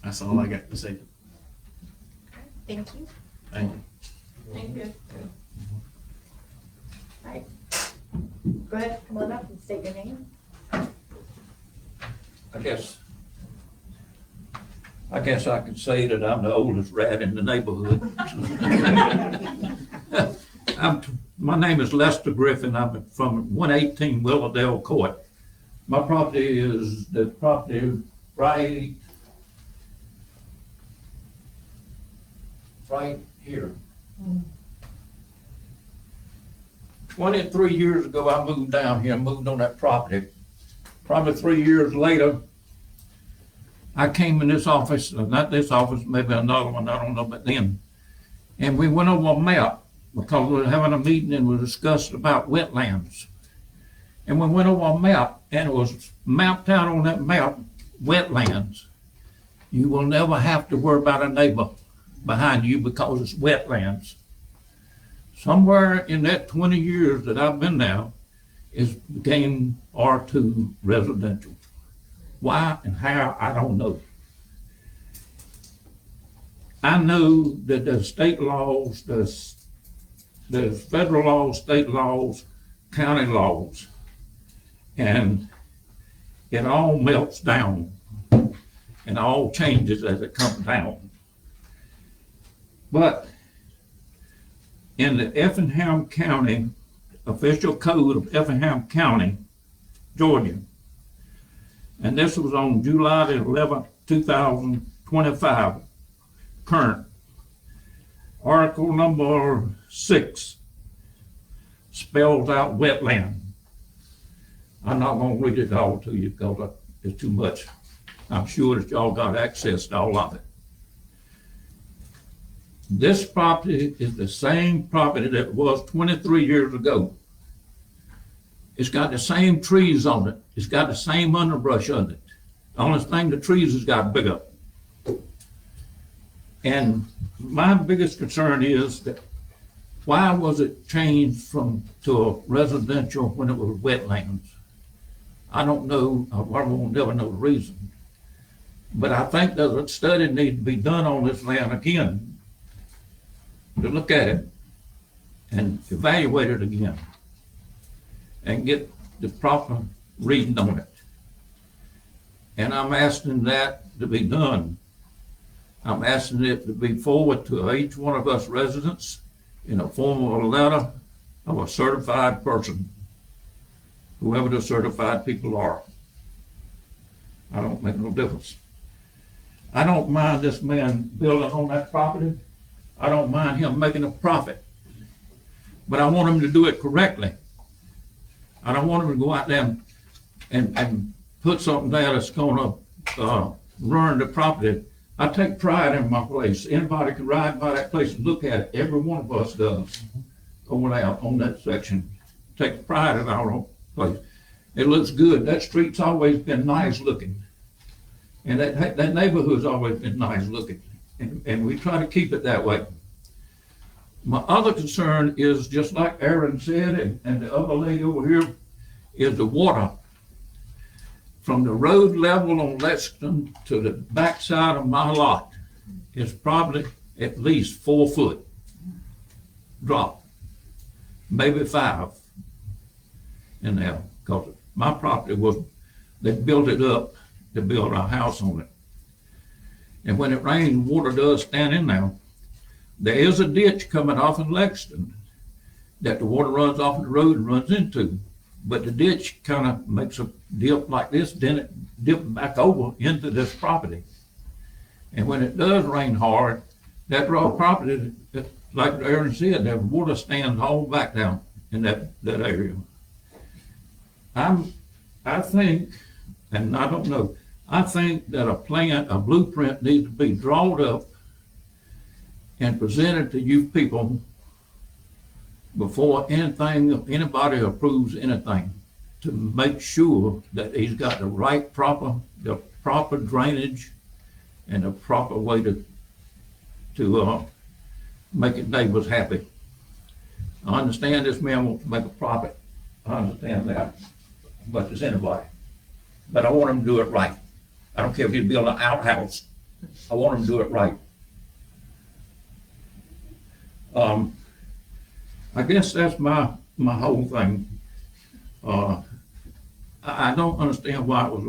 That's all I got to say. Thank you. Thank you. Thank you. All right. Go ahead, come on up and state your name. I guess I could say that I'm the oldest rat in the neighborhood. My name is Lester Griffin. I'm from 118 Willowdale Court. My property is the property right here. 23 years ago, I moved down here, moved on that property. Probably 3 years later, I came in this office, not this office, maybe another one, I don't know, but then. And we went over a map because we were having a meeting and we discussed about wetlands. And we went over a map and it was mapped out on that map, wetlands. You will never have to worry about a neighbor behind you because it's wetlands. Somewhere in that 20 years that I've been there, it's became R2 residential. Why and how, I don't know. I know that there's state laws, there's federal laws, state laws, county laws, and it all melts down and all changes as it comes down. But in the Effingham County, official code of Effingham County, Georgia. And this was on July the 11th, 2025, current. Article number 6 spells out wetland. I'm not gonna read it all to you because it's too much. I'm sure that y'all got access to all of it. This property is the same property that was 23 years ago. It's got the same trees on it. It's got the same underbrush on it. The only thing, the trees has got bigger. And my biggest concern is that why was it changed to a residential when it was wetlands? I don't know, I won't never know the reason. But I think there's a study needs to be done on this land again, to look at it and evaluate it again and get the proper reading on it. And I'm asking that to be done. I'm asking it to be forwarded to each one of us residents in the form of a letter of a certified person, whoever the certified people are. I don't make no difference. I don't mind this man building on that property. I don't mind him making a profit. But I want him to do it correctly. I don't want him to go out there and put something there that's gonna ruin the property. I take pride in my place. Anybody can ride by that place and look at it. Every one of us does over there on that section. Take pride in our own place. It looks good. That street's always been nice looking. And that neighborhood's always been nice looking. And we try to keep it that way. My other concern is, just like Aaron said, and the other lady over here, is the water. From the road level on Lexington to the backside of my lot is probably at least 4 foot drop, maybe 5 in there. Because my property they built it up to build a house on it. And when it rains, water does stand in there. There is a ditch coming off in Lexington that the water runs off the road and runs into. But the ditch kind of makes a dip like this, then it dips back over into this property. And when it does rain hard, that raw property, like Aaron said, the water stands all back down in that area. I think, and I don't know, I think that a blueprint needs to be drawn up and presented to you people before anybody approves anything, to make sure that he's got the proper drainage and the proper way to make his neighbors happy. I understand this man wants to make a profit. I understand that, but as anybody. But I want him to do it right. I don't care if he's building an outhouse. I want him to do it right. I guess that's my whole thing. I don't understand why it was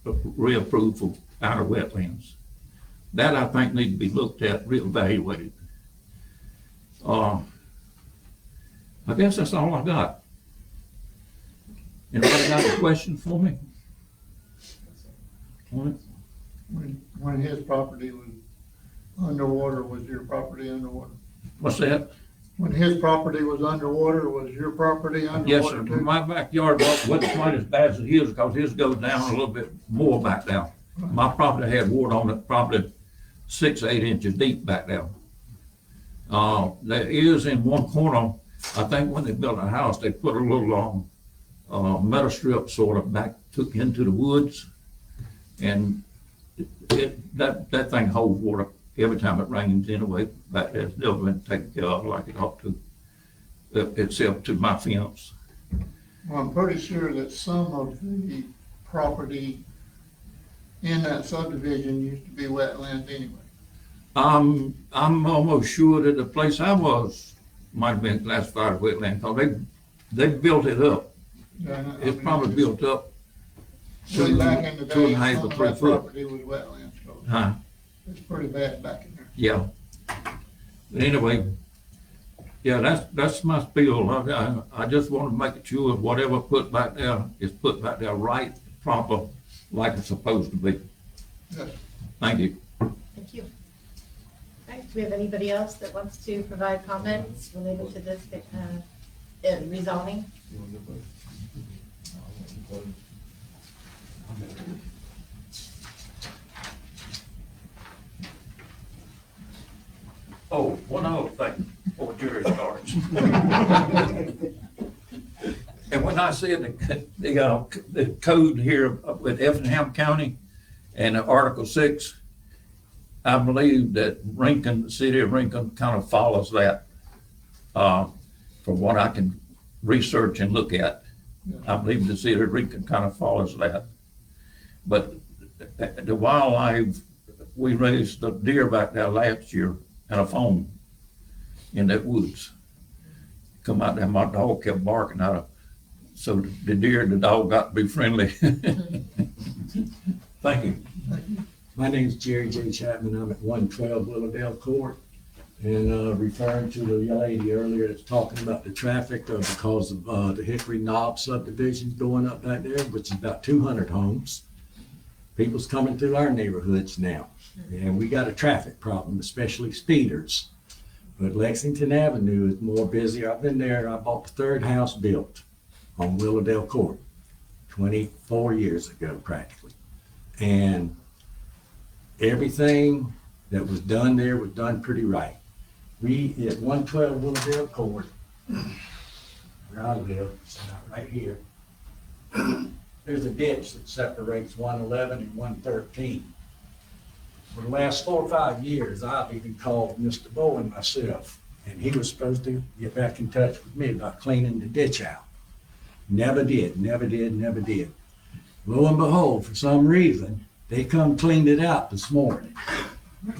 reapproved for outer wetlands. That I think needs to be looked at, reevaluated. I guess that's all I got. Anybody got a question for me? When his property was underwater, was your property underwater? What's that? When his property was underwater, was your property underwater? Yes, sir. too? My backyard wasn't quite as bad as his, because his goes down a little bit more back down. My property had water on it, probably 6 or 8 inches deep back down. There is in one corner, I think when they built a house, they put a little metal strip sort of took into the woods, and that thing holds water every time it rains anyway. Back there, it's never been taken care of like it ought to, except to my fence. Well, I'm pretty sure that some of the property in that subdivision used to be wetlands anyway. I'm almost sure that the place I was might have been classified as wetland, because they built it up. It's probably built up Way back in the day, 2.5 some or of 3 that foot. property was wetlands. So Huh? it's pretty bad back in there. Yeah. But anyway, Yeah, that's my spiel. I just want to make sure whatever put back there is put back there right, proper, like it's supposed to be. Yes. Thank you. Thank you. All right, do we have anybody else that wants to provide comments related to this rezoning? Oh, one other thing before Jerry starts. And when I said the code here with Effingham County and Article 6, I believe that Rincon, the city of Rincon kind of follows that, from what I can research and look at. I believe the city of Rincon kind of follows that. But the wildlife, we raised the deer back there last year and a fawn in that woods. Come out there, my dog kept barking out of, so the deer and the dog got to be friendly. Thank you. My name is Jerry J. Chapman. I'm at 112 Willowdale Court. And referring to the lady earlier that's talking about the traffic because of the Hickory Knob subdivision going up back there, which is about 200 homes. People's coming through our neighborhoods now. And we got a traffic problem, especially speeders. But Lexington Avenue is more busy. I've been there. I bought the third house built on Willowdale Court 24 years ago, practically. And everything that was done there was done pretty right. We at 112 Willowdale Court, where I live, it's right here. There's a ditch that separates 111 and 113. For the last 4 or 5 years, I've even called Mr. Bowen myself, and he was supposed to get back in touch with me about cleaning the ditch out. Never did, never did, never did. Lo and behold, for some reason, they come cleaned it out this morning.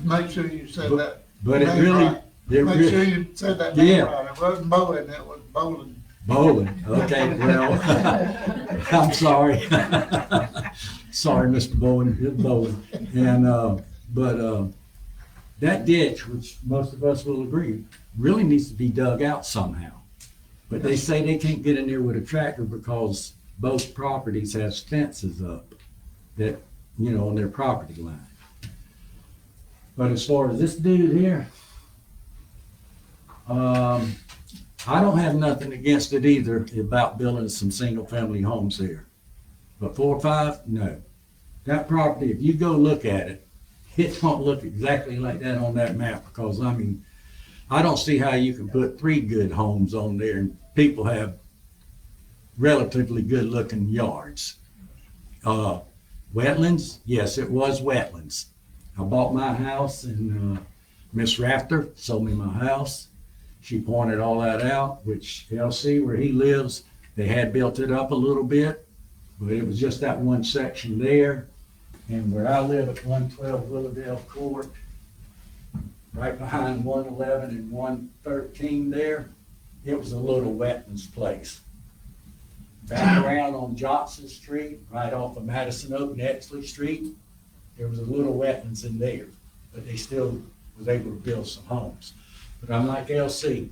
Make sure you said that. But it name really, right. it Make really, sure you said that name yeah. right. It wasn't Bowen, it was Bowling. Bowling, okay, well, I'm sorry. Sorry, Mr. Bowen, it's Bowling. And, but that ditch, which most of us will agree, really needs to be dug out somehow. But they say they can't get in there with a tractor because both properties has fences up that, you know, on their property line. But as far as this dude here, I don't have nothing against it either about building some single-family homes there. But 4 or 5, no. That property, if you go look at it, it don't look exactly like that on that map because, I mean, I don't see how you can put 3 good homes on there and people have relatively good-looking yards. Wetlands, yes, it was wetlands. I bought my house and Miss Rafter sold me my house. She pointed all that out, which LC, where he lives, they had built it up a little bit, but it was just that one section there. And where I live at 112 Willowdale Court, right behind 111 and 113 there, it was a little wetlands place. Back around on Johnson Street, right off of Madison Oak and Exley Street, there was a little wetlands in there, but they still was able to build some homes. But I'm like LC,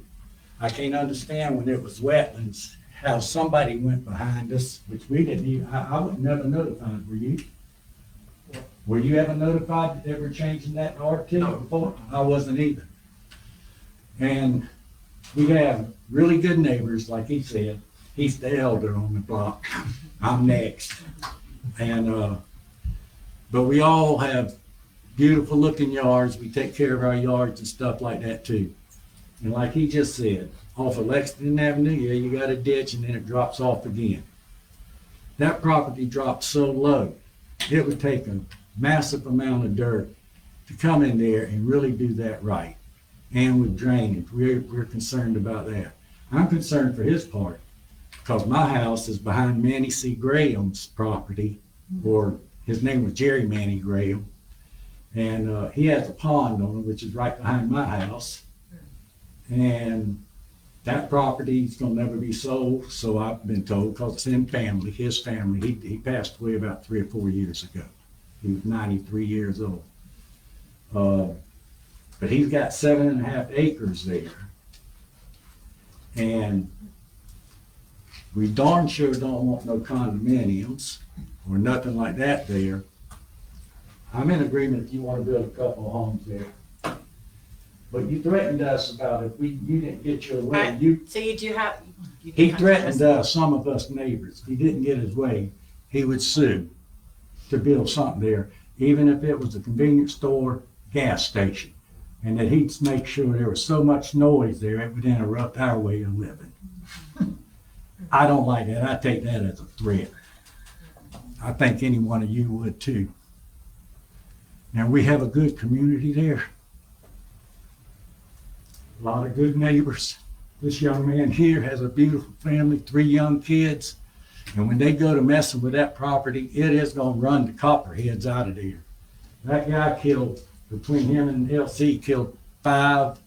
I can't understand when it was wetlands, how somebody went behind us, which we didn't even, I was never notified, were you? Were you ever notified that they were changing that to R2 before? I wasn't either. And we have really good neighbors, like he said. He's the elder on the block. I'm next. And, but we all have beautiful looking yards. We take care of our yards and stuff like that too. And like he just said, off of Lexington Avenue, yeah, you got a ditch and then it drops off again. That property dropped so low, it would take a massive amount of dirt to come in there and really do that right. And with drainage, we're concerned about that. I'm concerned for his part because my house is behind Manny C. Graham's property, or his name was Jerry Manny Graham. And he has a pond on it, which is right behind my house. And that property is going to never be sold, so I've been told, because it's in family, his family. He passed away about 3 or 4 years ago. He was 93 years old. But he's got 7.5 acres there. And we darn sure don't want no condominiums or nothing like that there. I'm in agreement if you want to build a couple of homes there. But you threatened us about if you didn't get your way, Right. you, So you do have. you do he have to threatened listen. some of us neighbors. If he didn't get his way, he would sue to build something there, even if it was a convenience store, gas station. And that he'd make sure there was so much noise there, it would interrupt our way of living. I don't like that. I take that as a threat. I think any one of you would too. Now, we have a good community there. A lot of good neighbors. This young man here has a beautiful family, 3 young kids. And when they go to messing with that property, it is gonna run the copperheads out of there. That guy killed, between him and LC, killed 5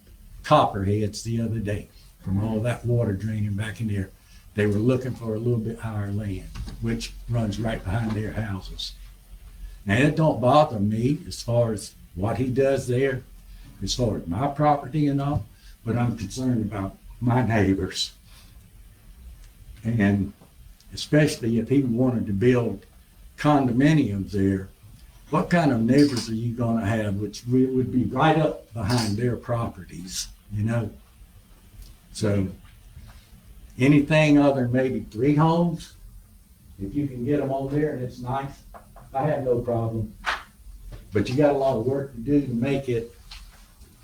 copperheads the other day from all that water draining back in there. They were looking for a little bit higher land, which runs right behind their houses. Now, it don't bother me as far as what he does there, as far as my property and all, but I'm concerned about my neighbors. And especially if he wanted to build condominiums there, what kind of neighbors are you gonna have, which would be right up behind their properties, you know? So, anything other than maybe 3 homes, if you can get them on there and it's nice, I have no problem. But you got a lot of work to do to make it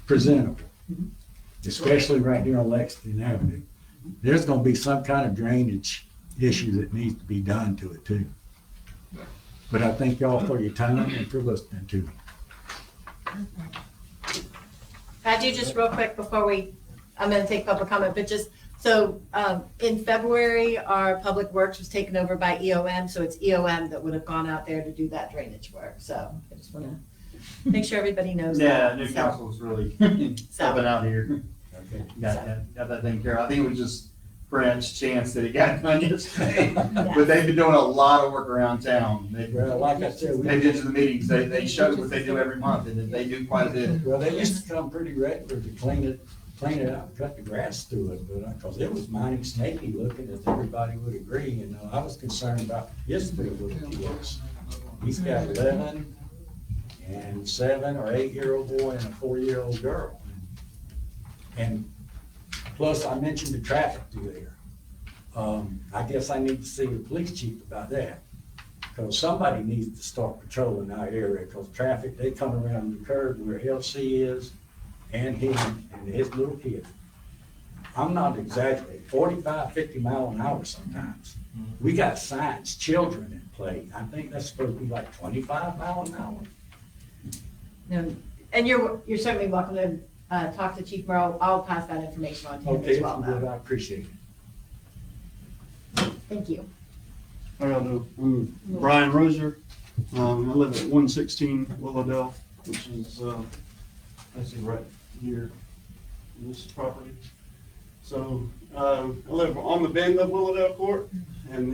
presentable, especially right there on Lexington Avenue. There's gonna be some kind of drainage issue that needs to be done to it too. But I thank y'all for your time and for listening to me. I do just real quick before I'm gonna take public comment, but just, so, in February, our Public Works was taken over by EOM, so it's EOM that would have gone out there to do that drainage work, so I just wanna make sure everybody knows Yeah, that. new So- council's really stepping out here. Got that taken care of. I think it was just French chance that he got done yesterday. But they've been doing a lot of work around town. Well, like I said, They've been to the meetings. They showed what they do every month, and they do quite a bit. Well, they used to come pretty regular to clean it out and cut the grass through it, but, cause it was mighty snaky looking, as everybody would agree, you know, I was concerned about his 3 little kids. He's got 11 and 7 or 8-year-old boy and a 4-year-old girl. And plus, I mentioned the traffic through there. I guess I need to see the police chief about that. Because somebody needs to start patrolling our area, because traffic, they come around the curve where LC is, and him and his little kid. I'm not exaggerating, 45, 50 mile an hour sometimes. We got signs, children in play. I think that's supposed to be like 25 mile an hour. And you're certainly welcome to, talk to Chief Merle. I'll pass that information on to him Okay, as well, good, though. I appreciate it. Thank you. I'm Brian Rozier. I live at 116 Willowdale, which is actually right here in this property. So I live on the bend of Willowdale Court, and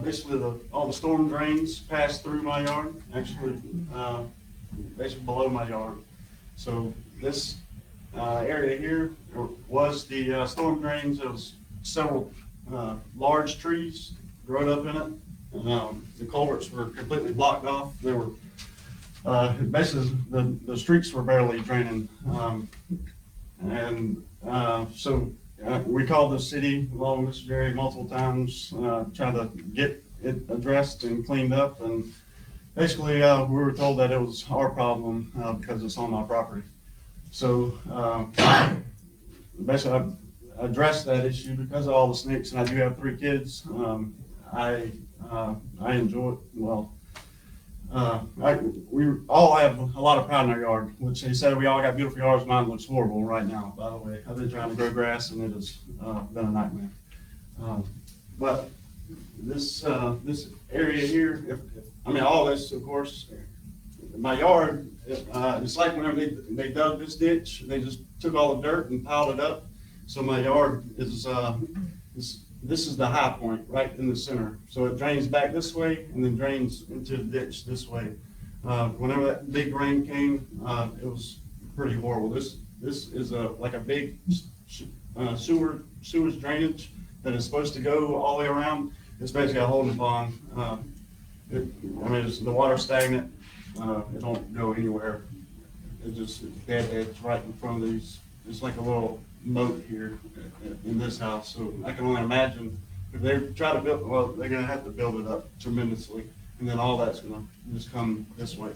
basically all the storm drains pass through my yard, actually basically below my yard. So this area here was the storm drains. There was several large trees growing up in it. The culverts were completely blocked off. They were basically the streets were barely draining, so we called the city along this area multiple times, trying to get it addressed and cleaned up. And basically, we were told that it was our problem because it's on my property. So basically, I addressed that issue because of all the snakes, and I do have 3 kids. I enjoy it. Well, we all have a lot of pride in our yard, which they said we all got beautiful yards. Mine looks horrible right now, by the way. I've been trying to grow grass, and it has been a nightmare. But this area here, all this, of course, my yard, it's like whenever they dug this ditch, they just took all the dirt and piled it up. So my yard is, this is the high point right in the center. So it drains back this way and then drains into the ditch this way. Whenever that big rain came, it was pretty horrible. This is like a big sewage drainage that is supposed to go all the way around. It's basically a holding pond. The water's stagnant. It don't go anywhere. It just, it's right in front of these. It's like a little moat here in this house. So I can only imagine if they try to build, well, they're gonna have to build it up tremendously. And then all that's gonna just come this way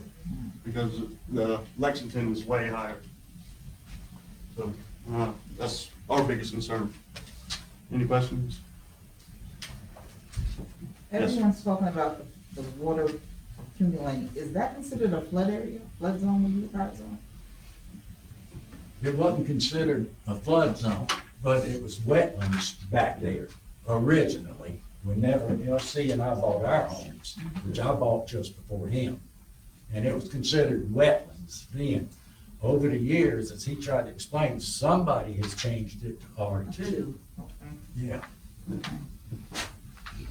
because the Lexington is way higher. So, that's our biggest concern. Any questions? Everyone's talking about the water accumulating. Is that considered a flood area, flood zone when you guys on? It wasn't considered a flood zone, but it was wetlands back there originally. Whenever LC and I bought our homes, which I bought just before him, and it was considered wetlands then. Over the years, as he tried to explain, somebody has changed it to R2. Yeah.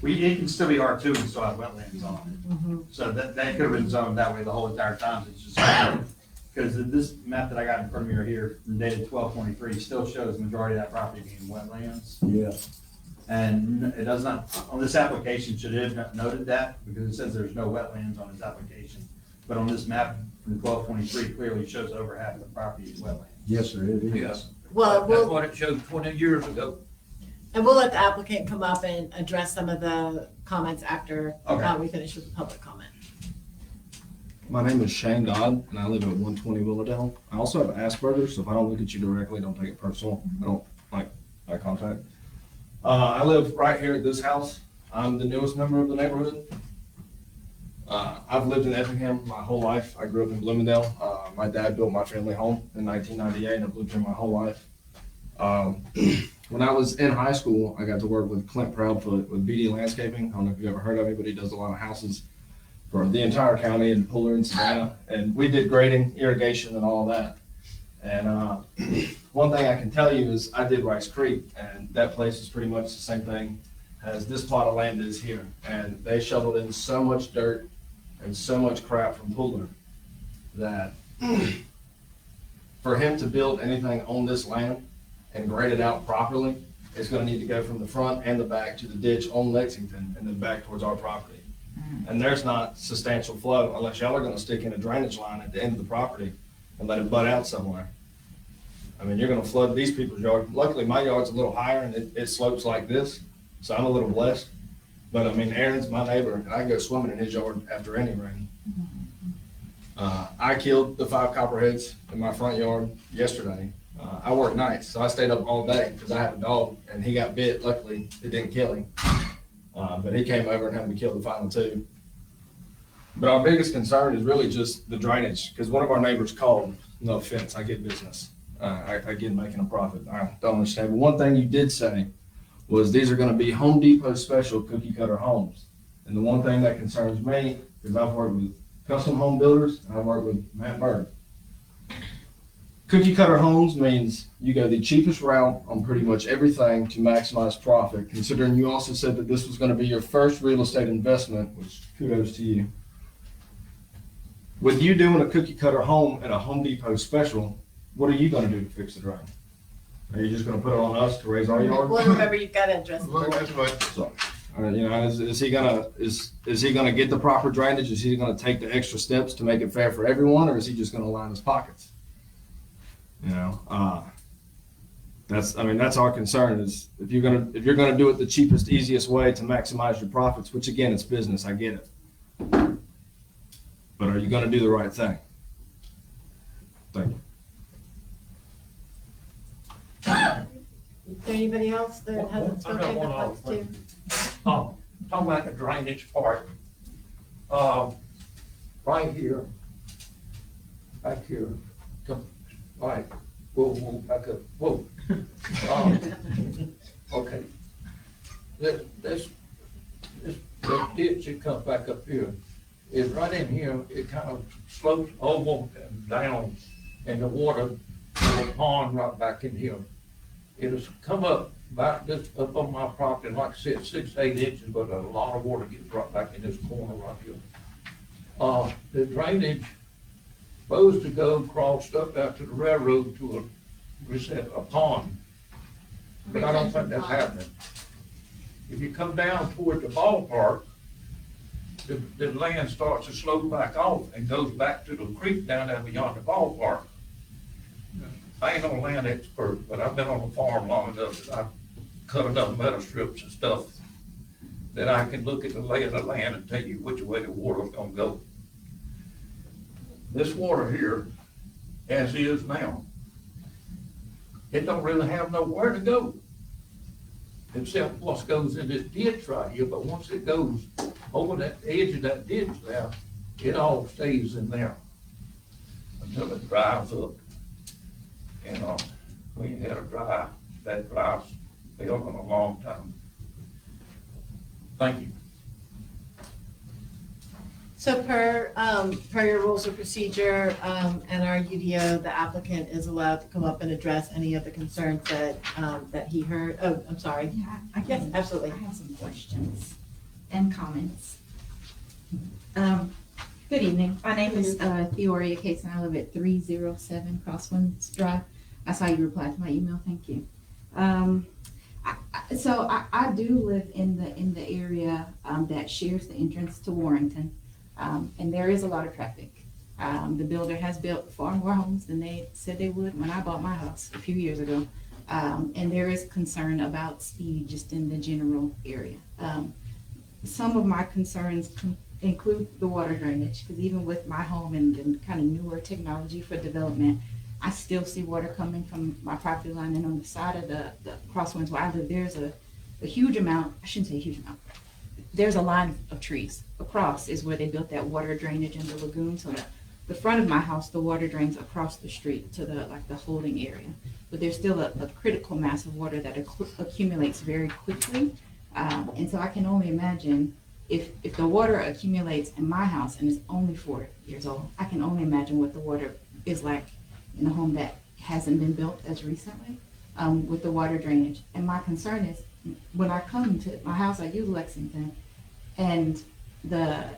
It can still be R2 and still have wetlands on it. So that could have been zoned that way the whole entire time. It's just, because this map that I got in front of me right here, dated 12/23, still shows the majority of that property being wetlands. Yeah. And it does not, on this application, should it have noted that? Because it says there's no wetlands on this application. But on this map from 12/23, clearly shows over half of the property is wetland. Yes, sir, it is. Yes. Well, That's what it showed 20 years ago. And we'll let the applicant come up and address some of the comments after we finish with the public comment. My name is Shane Dodd, and I live at 120 Willowdale. I also have Asperger's, so if I don't look at you directly, don't take it personal. I don't like eye contact. I live right here at this house. I'm the newest member of the neighborhood. I've lived in Effingham my whole life. I grew up in Bloomingdale. My dad built my family home in 1998, and I've lived here my whole life. When I was in high school, I got to work with Clint Proudfoot with BD Landscaping. I don't know if you've ever heard of it, but he does a lot of houses for the entire county in Puller and Savannah. And we did grading, irrigation, and all of that. And one thing I can tell you is I did Rice Creek, and that place is pretty much the same thing as this plot of land is here. And they shoveled in so much dirt and so much crap from Puller that for him to build anything on this land and grade it out properly, it's gonna need to go from the front and the back to the ditch on Lexington and then back towards our property. And there's not substantial flow unless y'all are gonna stick in a drainage line at the end of the property and let it butt out somewhere. I mean, you're gonna flood these people's yard. Luckily, my yard's a little higher and it slopes like this, so I'm a little blessed. But I mean, Aaron's my neighbor, and I go swimming in his yard after any rain. I killed the 5 copperheads in my front yard yesterday. I work nights, so I stayed up all day because I have a dog, and he got bit. Luckily, it didn't kill him. But he came over and helped me kill the final 2. But our biggest concern is really just the drainage, because one of our neighbors called. No offense, I get business. I get making a profit. I don't understand. But one thing you did say was these are going to be Home Depot special cookie cutter homes. And the one thing that concerns me, because I've worked with custom home builders, and I've worked with Matt Bird. Cookie cutter homes means you go the cheapest route on pretty much everything to maximize profit, considering you also said that this was going to be your first real estate investment, which kudos to you. With you doing a cookie cutter home at a Home Depot special, what are you going to do to fix the drain? Are you just going to put it on us to raise our yard? Well, remember, you've got to address the board. So, you know, is he gonna get the proper drainage? Is he gonna take the extra steps to make it fair for everyone, or is he just gonna line his pockets? You know, that's our concern is if you're gonna do it the cheapest, easiest way to maximize your profits, which again, it's business, I get it. But are you gonna do the right thing? Thank you. Is there anybody else that hasn't I got spoken? one that other wants to? thing. Talking about the drainage part. Right here, back here, right, whoa, back up, whoa. Okay. This ditch that comes back up here is right in here, it kind of slopes over and down, and the water, the pond right back in here. It has come up about this up on my property, like I said, 6-8 inches, but a lot of water gets right back in this corner right here. The drainage supposed to go crossed up out to the railroad to a pond. but I don't think that's happening. If you come down toward the ballpark, the land starts to slope back off and goes back to the creek down there beyond the ballpark. I ain't no land expert, but I've been on the farm long enough that I've cut enough metal strips and stuff that I can look at the lay of the land and tell you which way the water's gonna go. This water here, as is now, it don't really have nowhere to go, except what goes in this ditch right here, but once it goes over that edge of that ditch there, it all stays in there until it dries up. And, we ain't had that dry spell in a long time. Thank you. So per your rules of procedure, and our UDO, the applicant is allowed to come up and address any of the concerns that he heard. Oh, I'm sorry. Yeah, Yes, absolutely. I have some questions and comments. Good evening. My name is Theoria Case, and I live at 307 Crosswinds Drive. I saw you replied to my email. Thank you. So I do live in the area that shares the entrance to Warrington, and there is a lot of traffic. The builder has built far more homes than they said they would when I bought my house a few years ago, and there is concern about speed just in the general area. Some of my concerns include the water drainage, because even with my home and the kind of newer technology for development, I still see water coming from my property line, and on the side of the crosswinds where I live, there's a huge amount, I shouldn't say a huge amount, there's a line of trees. Across is where they built that water drainage in the lagoon, so the front of my house, the water drains across the street to the holding area. But there's still a critical mass of water that accumulates very quickly. And so I can only imagine if the water accumulates in my house and it's only 4 years old, I can only imagine what the water is like in a home that hasn't been built as recently, with the water drainage. And my concern is when I come to my house, I use Lexington, and the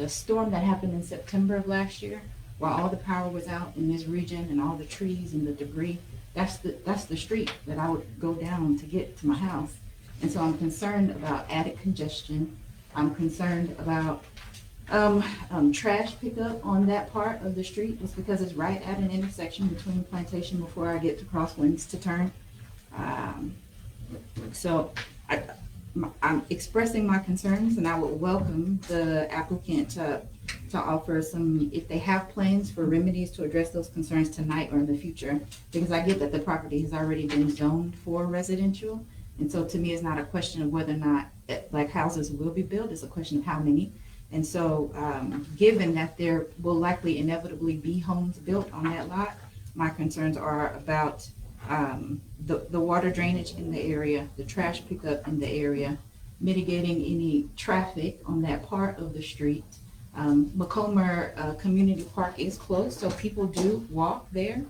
storm that happened in September of last year, while all the power was out in this region and all the trees and the debris, that's the street that I would go down to get to my house. And so I'm concerned about added congestion. I'm concerned about trash pickup on that part of the street, just because it's right at an intersection between Plantation before I get to Crosswinds to turn. So I'm expressing my concerns, and I would welcome the applicant to offer some, if they have plans for remedies to address those concerns tonight or in the future, because I get that the property has already been zoned for residential. And so to me, it's not a question of whether or not like houses will be built, it's a question of how many. And so given that there will likely inevitably be homes built on that lot, my concerns are about the water drainage in the area, the trash pickup in the area, mitigating any traffic on that part of the street. Macomber Community Park is closed, so people do walk there,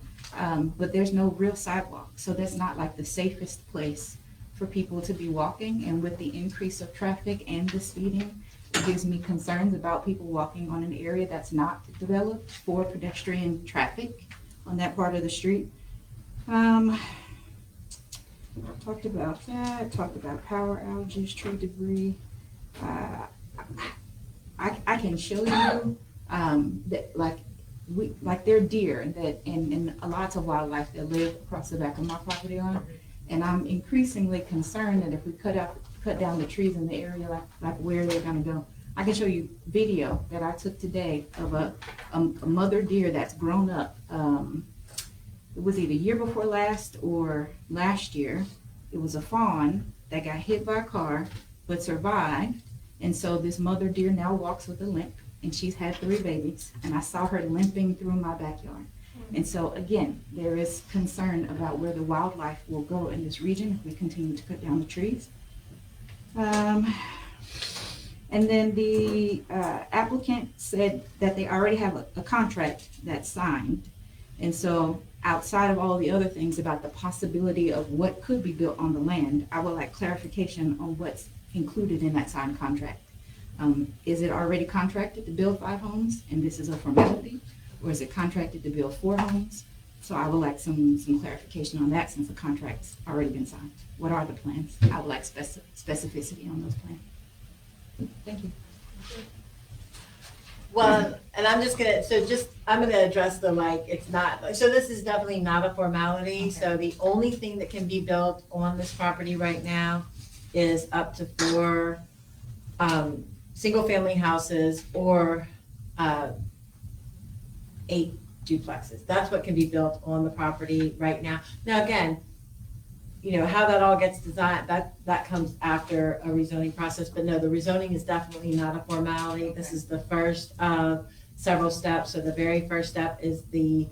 but there's no real sidewalk. So that's not like the safest place for people to be walking. And with the increase of traffic and the speeding, it gives me concerns about people walking on an area that's not developed for pedestrian traffic on that part of the street. Talked about that, talked about power outages, tree debris. I can show you that like there are deer that and lots of wildlife that live across the back of my property line, and I'm increasingly concerned that if we cut down the trees in the area, like where they're gonna go. I can show you video that I took today of a mother deer that's grown up. It was either year before last or last year. It was a fawn that got hit by a car but survived. And so this mother deer now walks with a limp, and she's had 3 babies, and I saw her limping through my backyard. And so again, there is concern about where the wildlife will go in this region if we continue to cut down the trees. And then the applicant said that they already have a contract that's signed. And so outside of all the other things about the possibility of what could be built on the land, I would like clarification on what's included in that signed contract. Is it already contracted to build 5 homes and this is a formality? Or is it contracted to build 4 homes, So I would like some clarification on that since the contract's already been signed. What are the plans? I would like specificity on those plans. Thank you. Well, and I'm just gonna, I'm gonna address the it's not, so this is definitely not a formality. So the only thing that can be built on this property right now is up to 4 single-family houses or 8 duplexes. That's what can be built on the property right now. Now, again, how that all gets designed, that comes after a rezoning process, but no, the rezoning is definitely not a formality. This is the first of several steps. So the very first step is the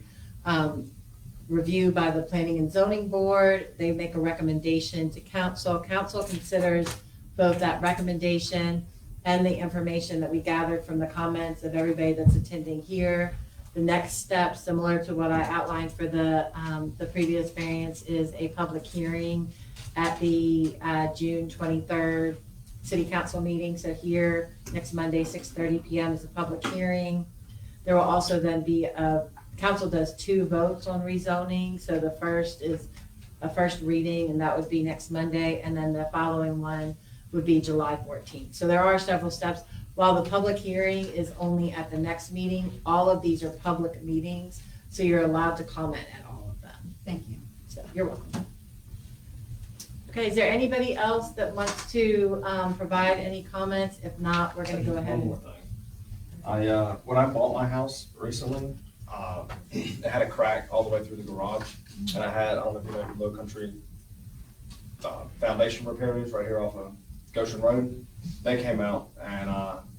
review by the Planning and Zoning Board. They make a recommendation to council. Council considers both that recommendation and the information that we gathered from the comments of everybody that's attending here. The next step, similar to what I outlined for the previous variance, is a public hearing at the June 23rd City Council meeting. So here, next Monday, 6:30 p.m. is a public hearing. There will also then be council does 2 votes on rezoning. So the first is a first reading, and that would be next Monday, and then the following one would be July 14th. So there are several steps. While the public hearing is only at the next meeting, all of these are public meetings, so you're allowed to comment at all of them. Thank you. So you're welcome. Okay, is there anybody else that wants to provide any comments? If not, we're going to go ahead. One more thing. When I bought my house recently, it had a crack all the way through the garage, and I don't know if you know the Low Country foundation repairs right here off of Goshen Road. They came out, and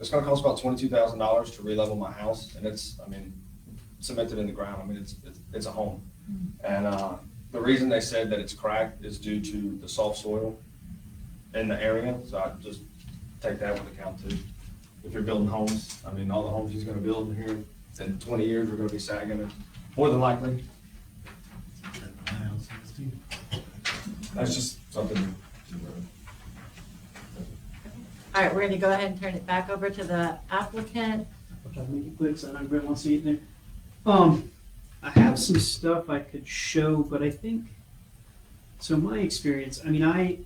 it's going to cost about $22,000 to re-level my house, and it's cemented in the ground. It's a home, and the reason they said that it's cracked is due to the soft soil in the area. So I just take that into account too. If you're building homes, all the homes he's going to build in here in 20 years are going to be sagging, and more than likely. That's just something. All right, we're going to go ahead and turn it back over to the applicant. I'll try to make it quick so I don't really want to see it there. I have some stuff I could show, but I think, so my experience, I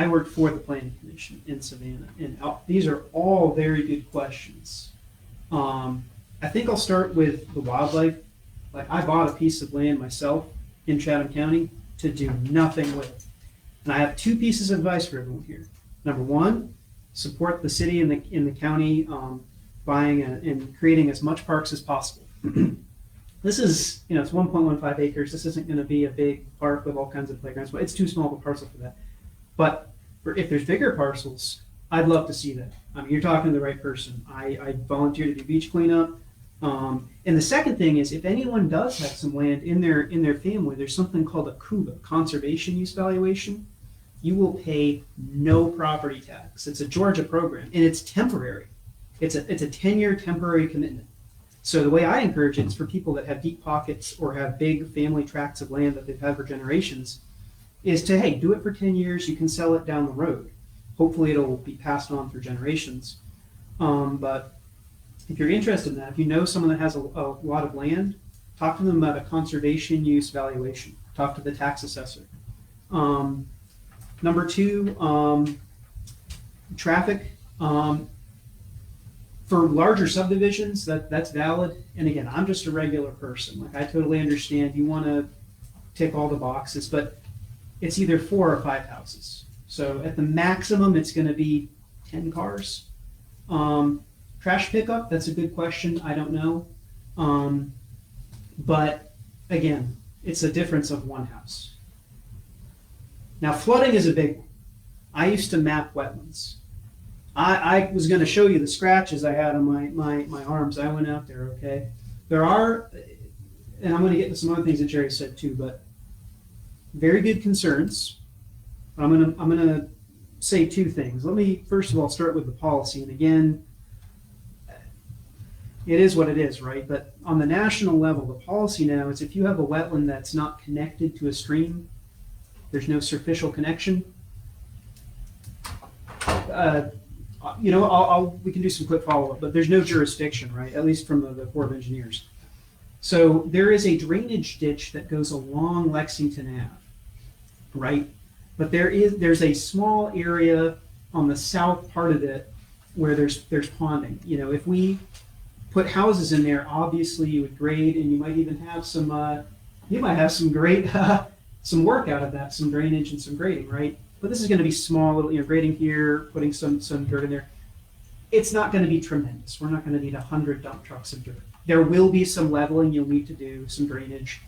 worked for the Planning Commission in Savannah, and these are all very good questions. I think I'll start with the wildlife. I bought a piece of land myself in Chatham County to do nothing with. And I have 2 pieces of advice for everyone here. Number 1, support the city and the county buying and creating as much parks as possible. This is, it's 1.15 acres. This isn't going to be a big park with all kinds of playgrounds, but it's too small of a parcel for that. But if there's bigger parcels, I'd love to see that. You're talking to the right person. I volunteer to do beach cleanup. And the second thing is, if anyone does have some land in their family, there's something called a CUVA, Conservation Use Valuation. You will pay no property tax. It's a Georgia program, and it's temporary. It's a 10-year temporary commitment. So the way I encourage it is for people that have deep pockets or have big family tracts of land that they've had for generations, is to, hey, do it for 10 years. You can sell it down the road. Hopefully it'll be passed on for generations. But if you're interested in that, if you know someone that has a lot of land, talk to them about a conservation use valuation. Talk to the tax assessor. Number 2, traffic. For larger subdivisions, that's valid. And again, I'm just a regular person. I totally understand you want to tick all the boxes, but it's either 4 or 5 houses. So at the maximum, it's going to be 10 cars. Trash pickup, that's a good question. I don't know. But again, it's a difference of 1 house. Now, flooding is a big one. I used to map wetlands. I was going to show you the scratches I had on my arms. I went out there, okay? There are, and I'm going to get to some other things that Jerry said too, but very good concerns. I'm going to say 2 things. Let me, first of all, start with the policy. And again, it is what it is, right? But on the national level, the policy now is if you have a wetland that's not connected to a stream, there's no superficial connection. We can do some quick follow-up, but there's no jurisdiction, right? At least from the Corps of Engineers. So there is a drainage ditch that goes along Lexington Ave, right? But there's a small area on the south part of it where there's ponding. You know, if we put houses in there, obviously you would grade, and you might even have some great some work out of that, some drainage and some grading, right? But this is going to be small, little, you know, grading here, putting some dirt in there. It's not going to be tremendous. We're not going to need 100 dump trucks of dirt. There will be some leveling you'll need to do, some drainage.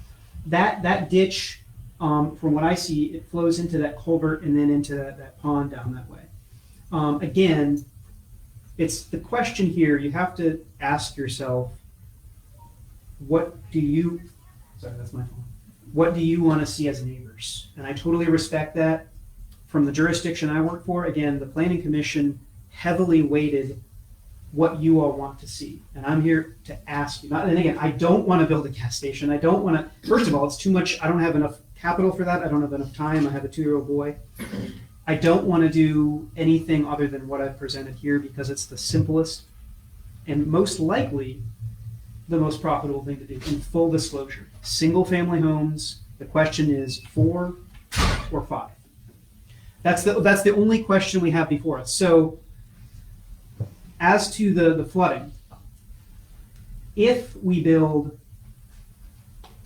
That ditch, from what I see, it flows into that culvert and then into that pond down that way. Again, it's the question here, you have to ask yourself, what do you want to see as neighbors? And I totally respect that. From the jurisdiction I work for, again, the Planning Commission heavily weighted what you all want to see. And I'm here to ask you, and again, I don't want to build a gas station. I don't want to, first of all, it's too much. I don't have enough capital for that. I don't have enough time. I have a 2-year-old boy. I don't want to do anything other than what I've presented here because it's the simplest and most likely the most profitable thing to do. In full disclosure, single family homes, the question is 4 or 5. That's the only question we have before us. So as to the flooding, if we build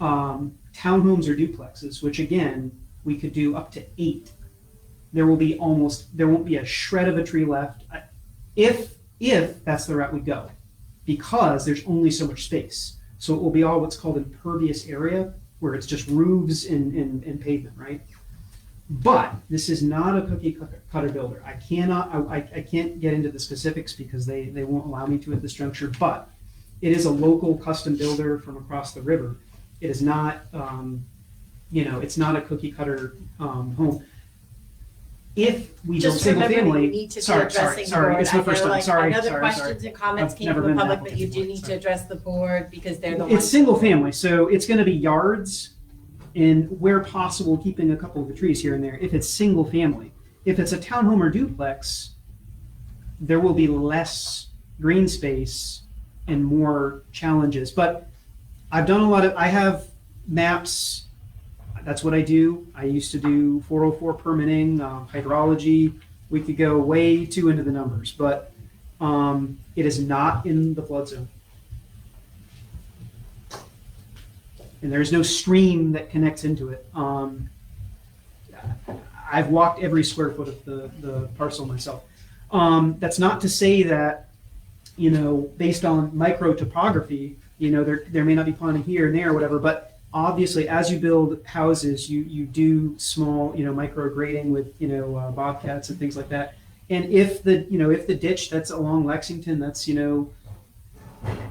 townhomes or duplexes, which again, we could do up to 8, there won't be a shred of a tree left. If that's the route we go, because there's only so much space. So it will be all what's called impervious area, where it's just roofs and pavement, right? But this is not a cookie cutter builder. I can't get into the specifics because they won't allow me to at this juncture, but it is a local custom builder from across the river. It is not, it's not a cookie cutter home. If we build single family, you need to be addressing the board. It's my first time. Other questions and comments I've came never from the been public, that but you do before, need to sorry. address the board because they're the It's ones. single family, so it's going to be yards, and where possible, keeping a couple of the trees here and there. If it's single family, if it's a townhome or duplex, there will be less green space and more challenges. But I've done I have maps. That's what I do. I used to do 404 permitting, hydrology. We could go way too into the numbers, but it is not in the flood zone. And there's no stream that connects into it. I've walked every square foot of the parcel myself. That's not to say that, based on micro topography, there may not be ponding here and there or whatever, but obviously as you build houses, you do small, micro grading with, bobcats and things like that. And if the ditch that's along Lexington, that's,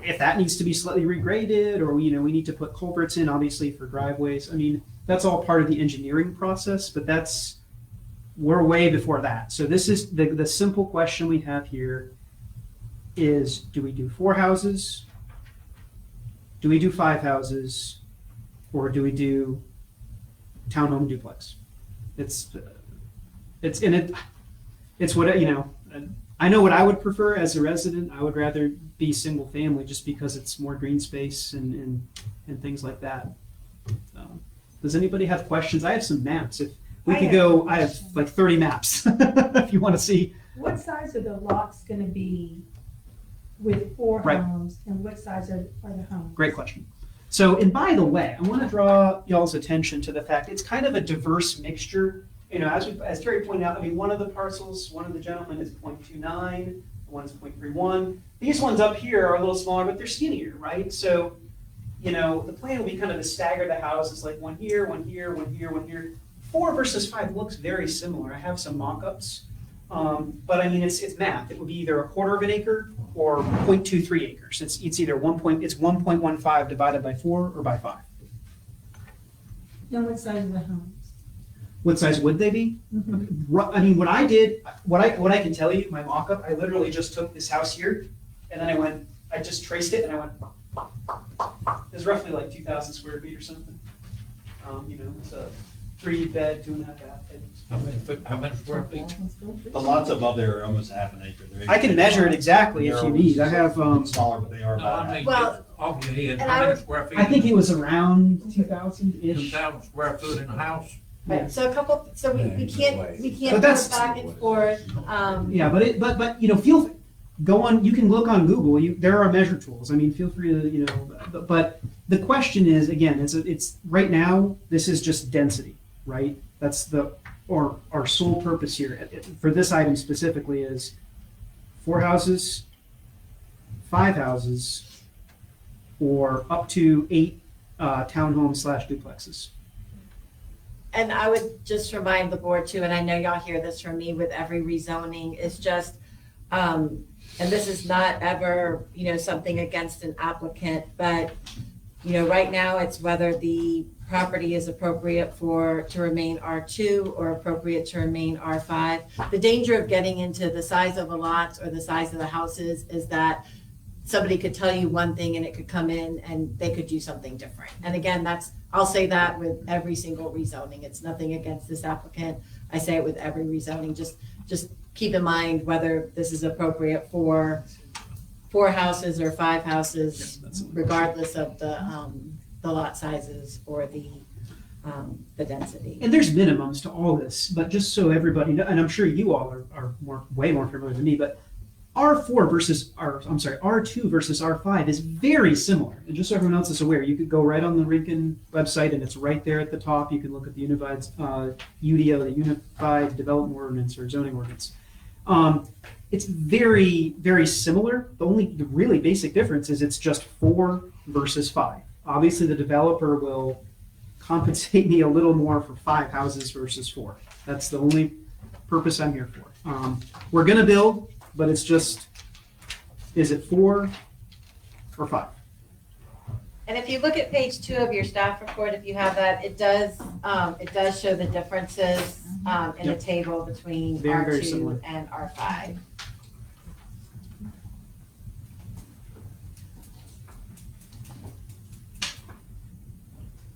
if that needs to be slightly regraded, or we need to put culverts in, obviously for driveways. I mean, that's all part of the engineering process, but we're way before that. So this is the simple question we have here is, do we do 4 houses? Do we do 5 houses? Or do we do townhome duplex? It's what, I know what I would prefer as a resident. I would rather be single family just because it's more green space and things like that. Does anybody have questions? I have some maps. If we could go, I have like 30 maps if you want to see. What size are the lots gonna be with 4 Right. homes, and what size are the homes? Great question. So, and by the way, I want to draw y'all's attention to the fact it's kind of a diverse mixture. As Terry pointed out, one of the parcels, one of the gentlemen is 0.29, one's 0.31. These ones up here are a little smaller, but they're skinnier, right? So, the plan will be kind of to stagger the houses, like one here, one here, one here, one here. 4 versus 5 looks very similar. I have some mock-ups, but it's math. It would be either 1/4 of an acre or 0.23 acres. It's either 1.15 divided by 4 or by 5. And what size are the homes? What size would they be? What I did, what I can tell you, my mock-up, I literally just took this house here, and then I just traced it, and I went, it's roughly like 2,000 square feet or something. It's a 3-bed, 2.5 bath. How many square feet? The lots above there are almost half an acre. I can measure it exactly if you need. I have, Smaller, but they are about half. Well, off your head, And how I many would- square feet? I think it was around 2,000-ish. 2,000 square foot in a house? Right, so a couple, so we can't But go that's- back and forth. Yeah, but you know, go on. You can look on Google. There are measure tools. I mean, feel free to But the question is again, it's right now. This is just density, right? That's our sole purpose here for this item specifically is 4 houses, 5 houses, or up to 8 townhomes/duplexes. And I would just remind the board too, and I know y'all hear this from me with every rezoning, is just, and this is not ever, something against an applicant, but, right now it's whether the property is appropriate to remain R2 or appropriate to remain R5. The danger of getting into the size of the lots or the size of the houses is that somebody could tell you one thing and it could come in and they could do something different. And again, I'll say that with every single rezoning. It's nothing against this applicant. I say it with every rezoning. Just keep in mind whether this is appropriate for 4 houses or 5 houses, regardless of the lot sizes or the density. And there's minimums to all this, but just so everybody knows, and I'm sure you all are way more familiar than me, but R2 versus R5 is very similar. And just so everyone else is aware, you could go right on the Rincon website and it's right there at the top. You can look at the UDO, the Unified Development Ordinance or Zoning Ordinance. It's very, very similar. The really basic difference is it's just 4 versus 5. Obviously, the developer will compensate me a little more for 5 houses versus 4. That's the only purpose I'm here for. We're going to build, but it's just, is it 4 or 5? And if you look at page 2 of your staff report, if you have that, it does show the differences in the table between Very, very R2 similar. and R5.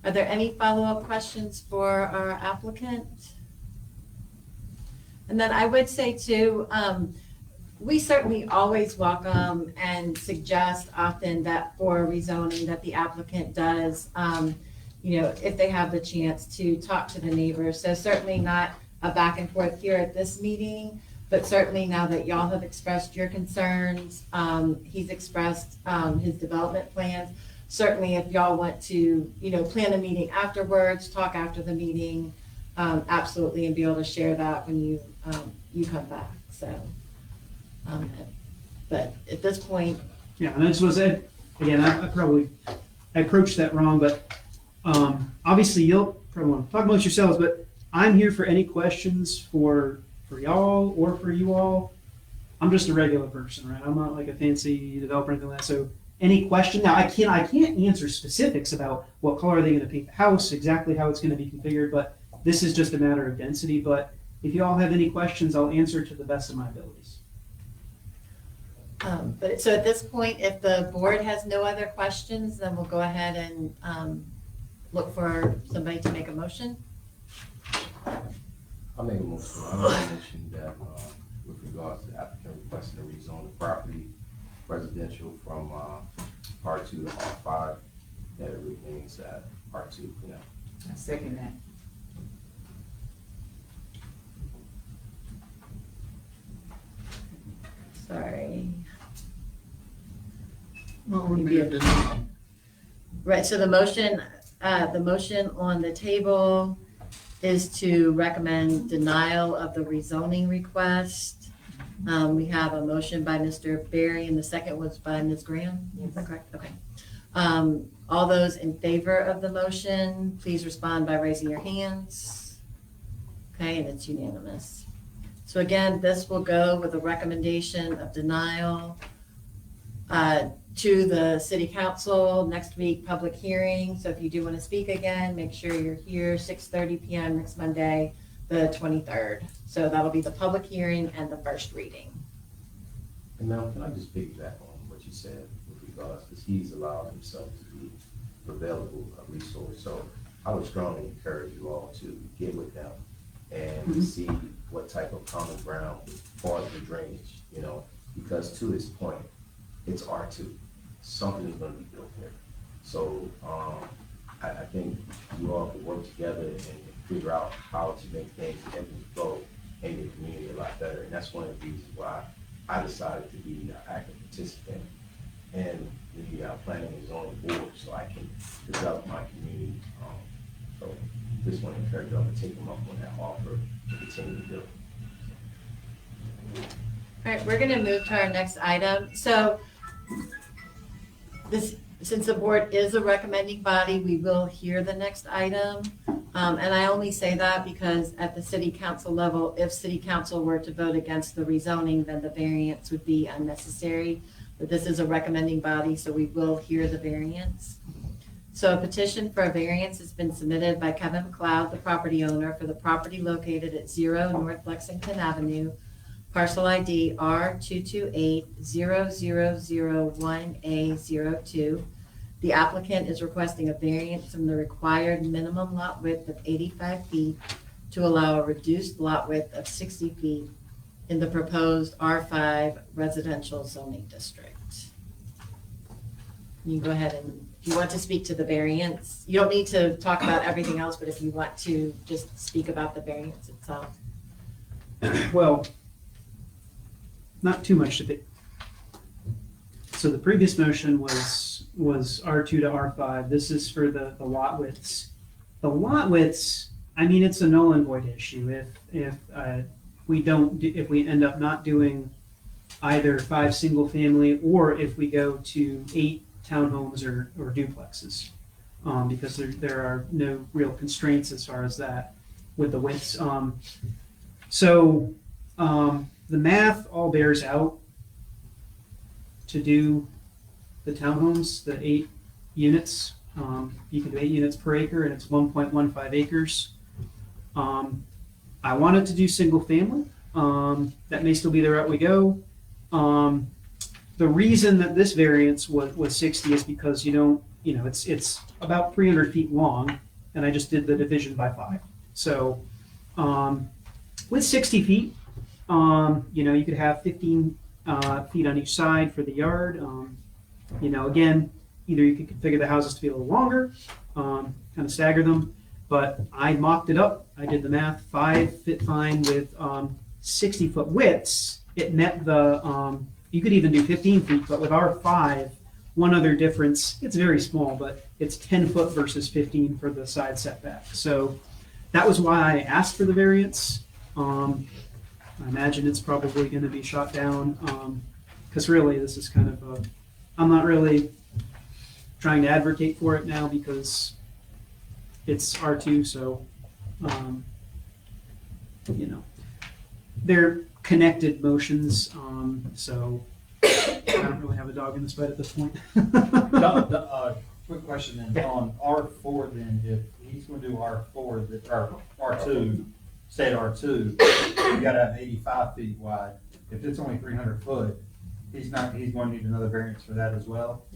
Are there any follow-up questions for our applicant? And then I would say too, we certainly always welcome and suggest often that for rezoning that the applicant does, if they have the chance to talk to the neighbors. So certainly not a back and forth here at this meeting, but certainly now that y'all have expressed your concerns, he's expressed his development plans. Certainly if y'all want to, plan a meeting afterwards, talk after the meeting, absolutely, and be able to share that when you come back. So, but at this point. Yeah, and this was it. Again, I approached that wrong, but obviously you'll probably want to talk amongst yourselves, but I'm here for any questions for y'all or for you all. I'm just a regular person, right? I'm not like a fancy developer or anything like that. So any question now, I can't answer specifics about what color are they going to paint the house, exactly how it's going to be configured, but this is just a matter of density. But if you all have any questions, I'll answer to the best of my abilities. But so at this point, if the board has no other questions, then we'll go ahead and look for somebody to make a motion. I'll make a motion. I mentioned that with regards to the applicant requesting to rezone the property residential from R2 to R5, that it remains at R2, I second that. Sorry. What would be a denial? Right, so the motion on the table is to recommend denial of the rezoning request. We have a motion by Mr. Berry and the second was by Ms. Graham. Is that correct? Okay. All those in favor of the motion, please respond by raising your hands. Okay, and it's unanimous. So again, this will go with a recommendation of denial to the city council next week, public hearing. So if you do want to speak again, make sure you're here 6:30 p.m. next Monday, the 23rd. So that'll be the public hearing and the first reading. And now, can I just piggyback on what you said with regards, because he's allowed himself to be available a resource. So I would strongly encourage you all to get with them and see what type of common ground for the drainage, because to his point, it's R2. something is gonna be built there. So, I think you all could work together and figure out how to make things ebb and flow in the community a lot better. And that's one of the reasons why I decided to be an active participant in the planning and zoning board, so I can develop my community. So just want to encourage y'all to take them up on that offer to continue to build. All right, we're gonna move to our next item. So this, since the board is a recommending body, we will hear the next item. And I only say that because at the city council level, if city council were to vote against the rezoning, then the variance would be unnecessary. But this is a recommending body, so we will hear the variance. So a petition for a variance has been submitted by Kevin McLeod, the property owner, for the property located at 0 North Lexington Avenue, parcel ID R228-0001A02. The applicant is requesting a variance from the required minimum lot width of 85 feet to allow a reduced lot width of 60 feet in the proposed R5 residential zoning district. You can go ahead and, if you want to speak to the variance, you don't need to talk about everything else, but if you want to just speak about the variance itself. Well, not too much to be. So the previous motion was R2 to R5. This is for the lot widths. The lot widths, I mean, it's a null and void issue. If we end up not doing either 5 single family, or if we go to 8 townhomes or duplexes, because there are no real constraints as far as that with the widths. The math all bears out to do the townhomes, the 8 units. You can do 8 units per acre, and it's 1.15 acres. I wanted to do single family. That may still be the route we go. The reason that this variance was 60 is because it's about 300 feet long, and I just did the division by 5. So with 60 feet, you could have 15 feet on each side for the yard. Again, either you could configure the houses to be a little longer, kind of stagger them, but I mocked it up. I did the math. 5 fit fine with 60-foot widths. It met the, you could even do 15 feet, but with our 5, one other difference, it's very small, but it's 10 foot versus 15 for the side setback. So that was why I asked for the variance. I imagine it's probably going to be shot down, because really this is kind of I'm not really trying to advocate for it now because it's R2, so they're connected motions, so I don't really have a dog in this fight at this point. Quick question then, on R4 then, if he's gonna do R4, or R2, stay at R2, you gotta have 85 feet wide. If it's only 300 foot, he's going to need another variance for that as well?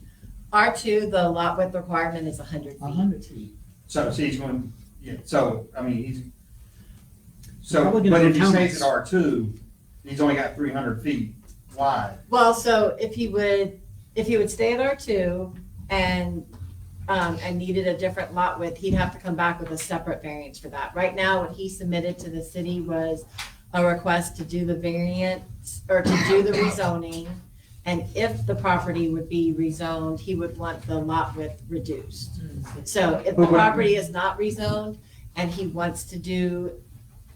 R2, the lot width requirement is 100 feet. 100 feet. So he's going, yeah, so, I mean, he's, so, Probably but gonna if he go stays at townhomes. R2, he's only got 300 feet wide. Well, so if he would stay at R2 and needed a different lot width, he'd have to come back with a separate variance for that. Right now, what he submitted to the city was a request to do the variance, or to do the rezoning. And if the property would be rezoned, he would want the lot width reduced. So if the property is not rezoned and he wants to do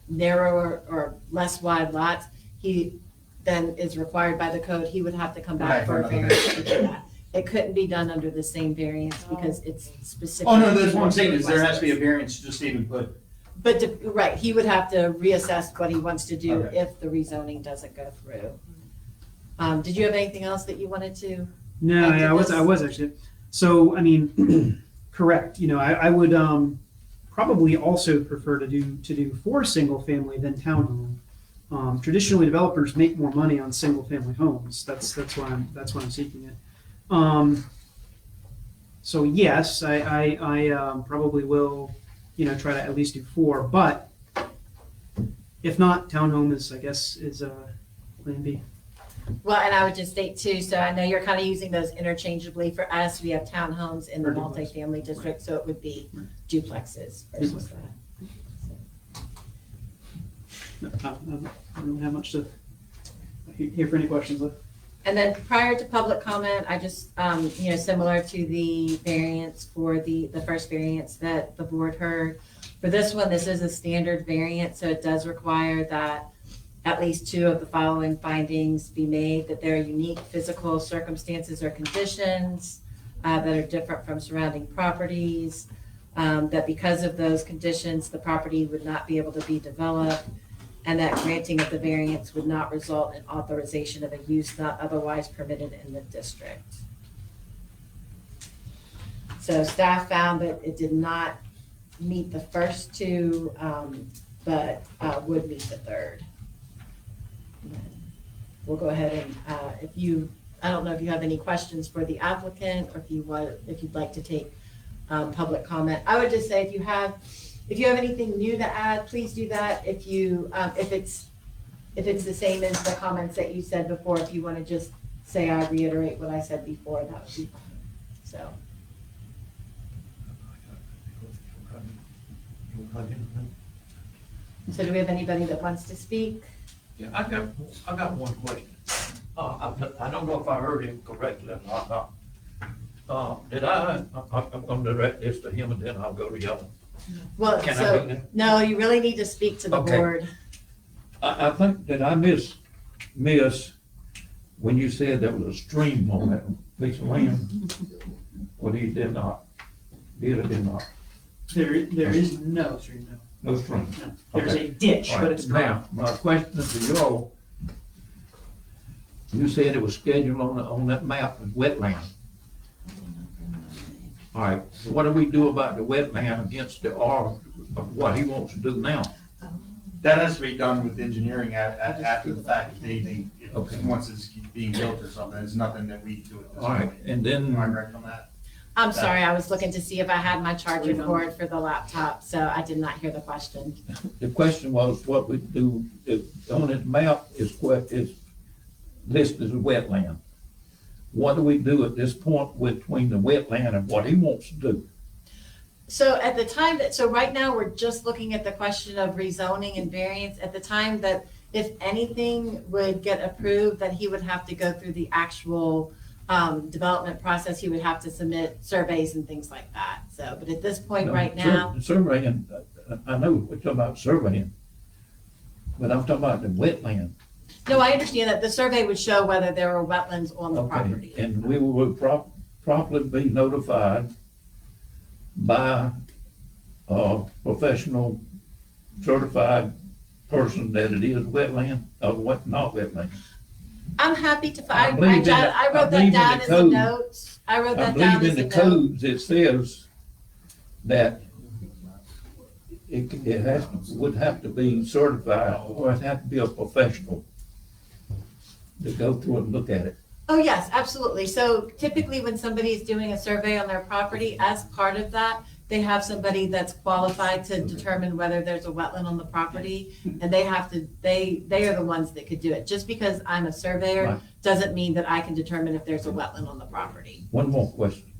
narrower or less wide lots, he then is required by the code, he would have to come back for a variance to do that. It couldn't be done under the same variance because it's specific. Oh, no, that's what I'm saying, is there has to be a variance just to even put. But, right, he would have to reassess what he wants to do Okay. if the rezoning doesn't go through. Did you have anything else that you wanted to? No, add to yeah, I was actually. So, I mean, correct. I would probably also prefer to do 4 single family than townhome. Traditionally, developers make more money on single family homes. That's why I'm seeking it. So yes, I probably will, try to at least do 4. But if not, townhome is, I guess, is plan B. Well, and I would just state too, so I know you're kind of using those interchangeably. For us, we have townhomes in the Or duplex. multifamily district, so it would be duplexes versus that. I don't have much to, here for any questions. And then prior to public comment, I just, similar to the variance for the first variance that the board heard. For this one, this is a standard variance, so it does require that at least two of the following findings be made, that there are unique physical circumstances or conditions that are different from surrounding properties, that because of those conditions, the property would not be able to be developed, and that granting of the variance would not result in authorization of a use not otherwise permitted in the district. So staff found that it did not meet the first two, but would meet the third. We'll go ahead and I don't know if you have any questions for the applicant, or if you'd like to take public comment. I would just say if you have anything new to add, please do that. If it's the same as the comments that you said before, if you want to just say I reiterate what I said before, that would be fine. So. So do we have anybody that wants to speak? Yeah, I got one question. I don't know if I heard him correctly or not. I'm gonna direct this to him and then I'll go to y'all. Well, Can I do that? no, you really need to speak to the Okay. board. I think that I miss when you said there was a stream on that piece of land. Well, he did not. Did or did not? There is no stream, no. No stream. No. There's Okay. a ditch, All but right. it's dry. Now, my question to y'all, you said it was scheduled on that map as wetland. All right, so what do we do about the wetland against the R of what he wants to do now? That has to be done with engineering after the fact, if anything, Okay. once it's being built or something, it's nothing that we do at this All right, point. and then. Am I correct on that? I'm sorry, I was looking to see if I had my charging cord for the laptop, so I did not hear the question. The question was what we do, if on his map is listed as wetland. What do we do at this point between the wetland and what he wants to do? So at the time so right now, we're just looking at the question of rezoning and variance. At the time that, if anything would get approved, that he would have to go through the actual development process. He would have to submit surveys and things like that. So, but at this point right now. Surveying, I know we're talking about surveying, but I'm talking about the wetland. No, I understand that the survey would show whether there were wetlands on the property. Okay, and we will properly be notified by a professional certified person that it is wetland or what not wetland. I'm happy to, I I believe in the- wrote I that believe in down the as a code. note. I wrote I that down believe as in a the note. codes, it says that it would have to be certified, or it have to be a professional to go through and look at it. Oh, yes, absolutely. So typically when somebody is doing a survey on their property, as part of that, they have somebody that's qualified to determine whether there's a wetland on the property. And they are the ones that could do it. Just because I'm a surveyor Right. doesn't mean that I can determine if there's a wetland on the property. One more question.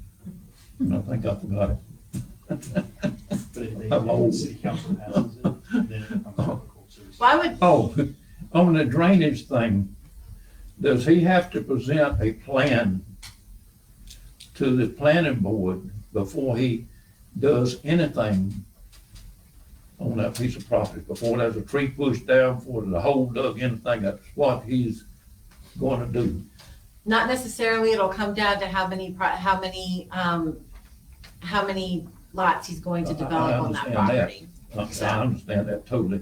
I think I forgot it. But if I'm old. the city council passes it, then it becomes difficult. So it's- Well, I would, Oh, on the drainage thing, does he have to present a plan to the planning board before he does anything on that piece of property? Before there's a tree pushed down, before there's a hole dug, anything, that's what he's going to do. not necessarily, it'll come down to how many lots he's going to develop on that property. I understand that totally.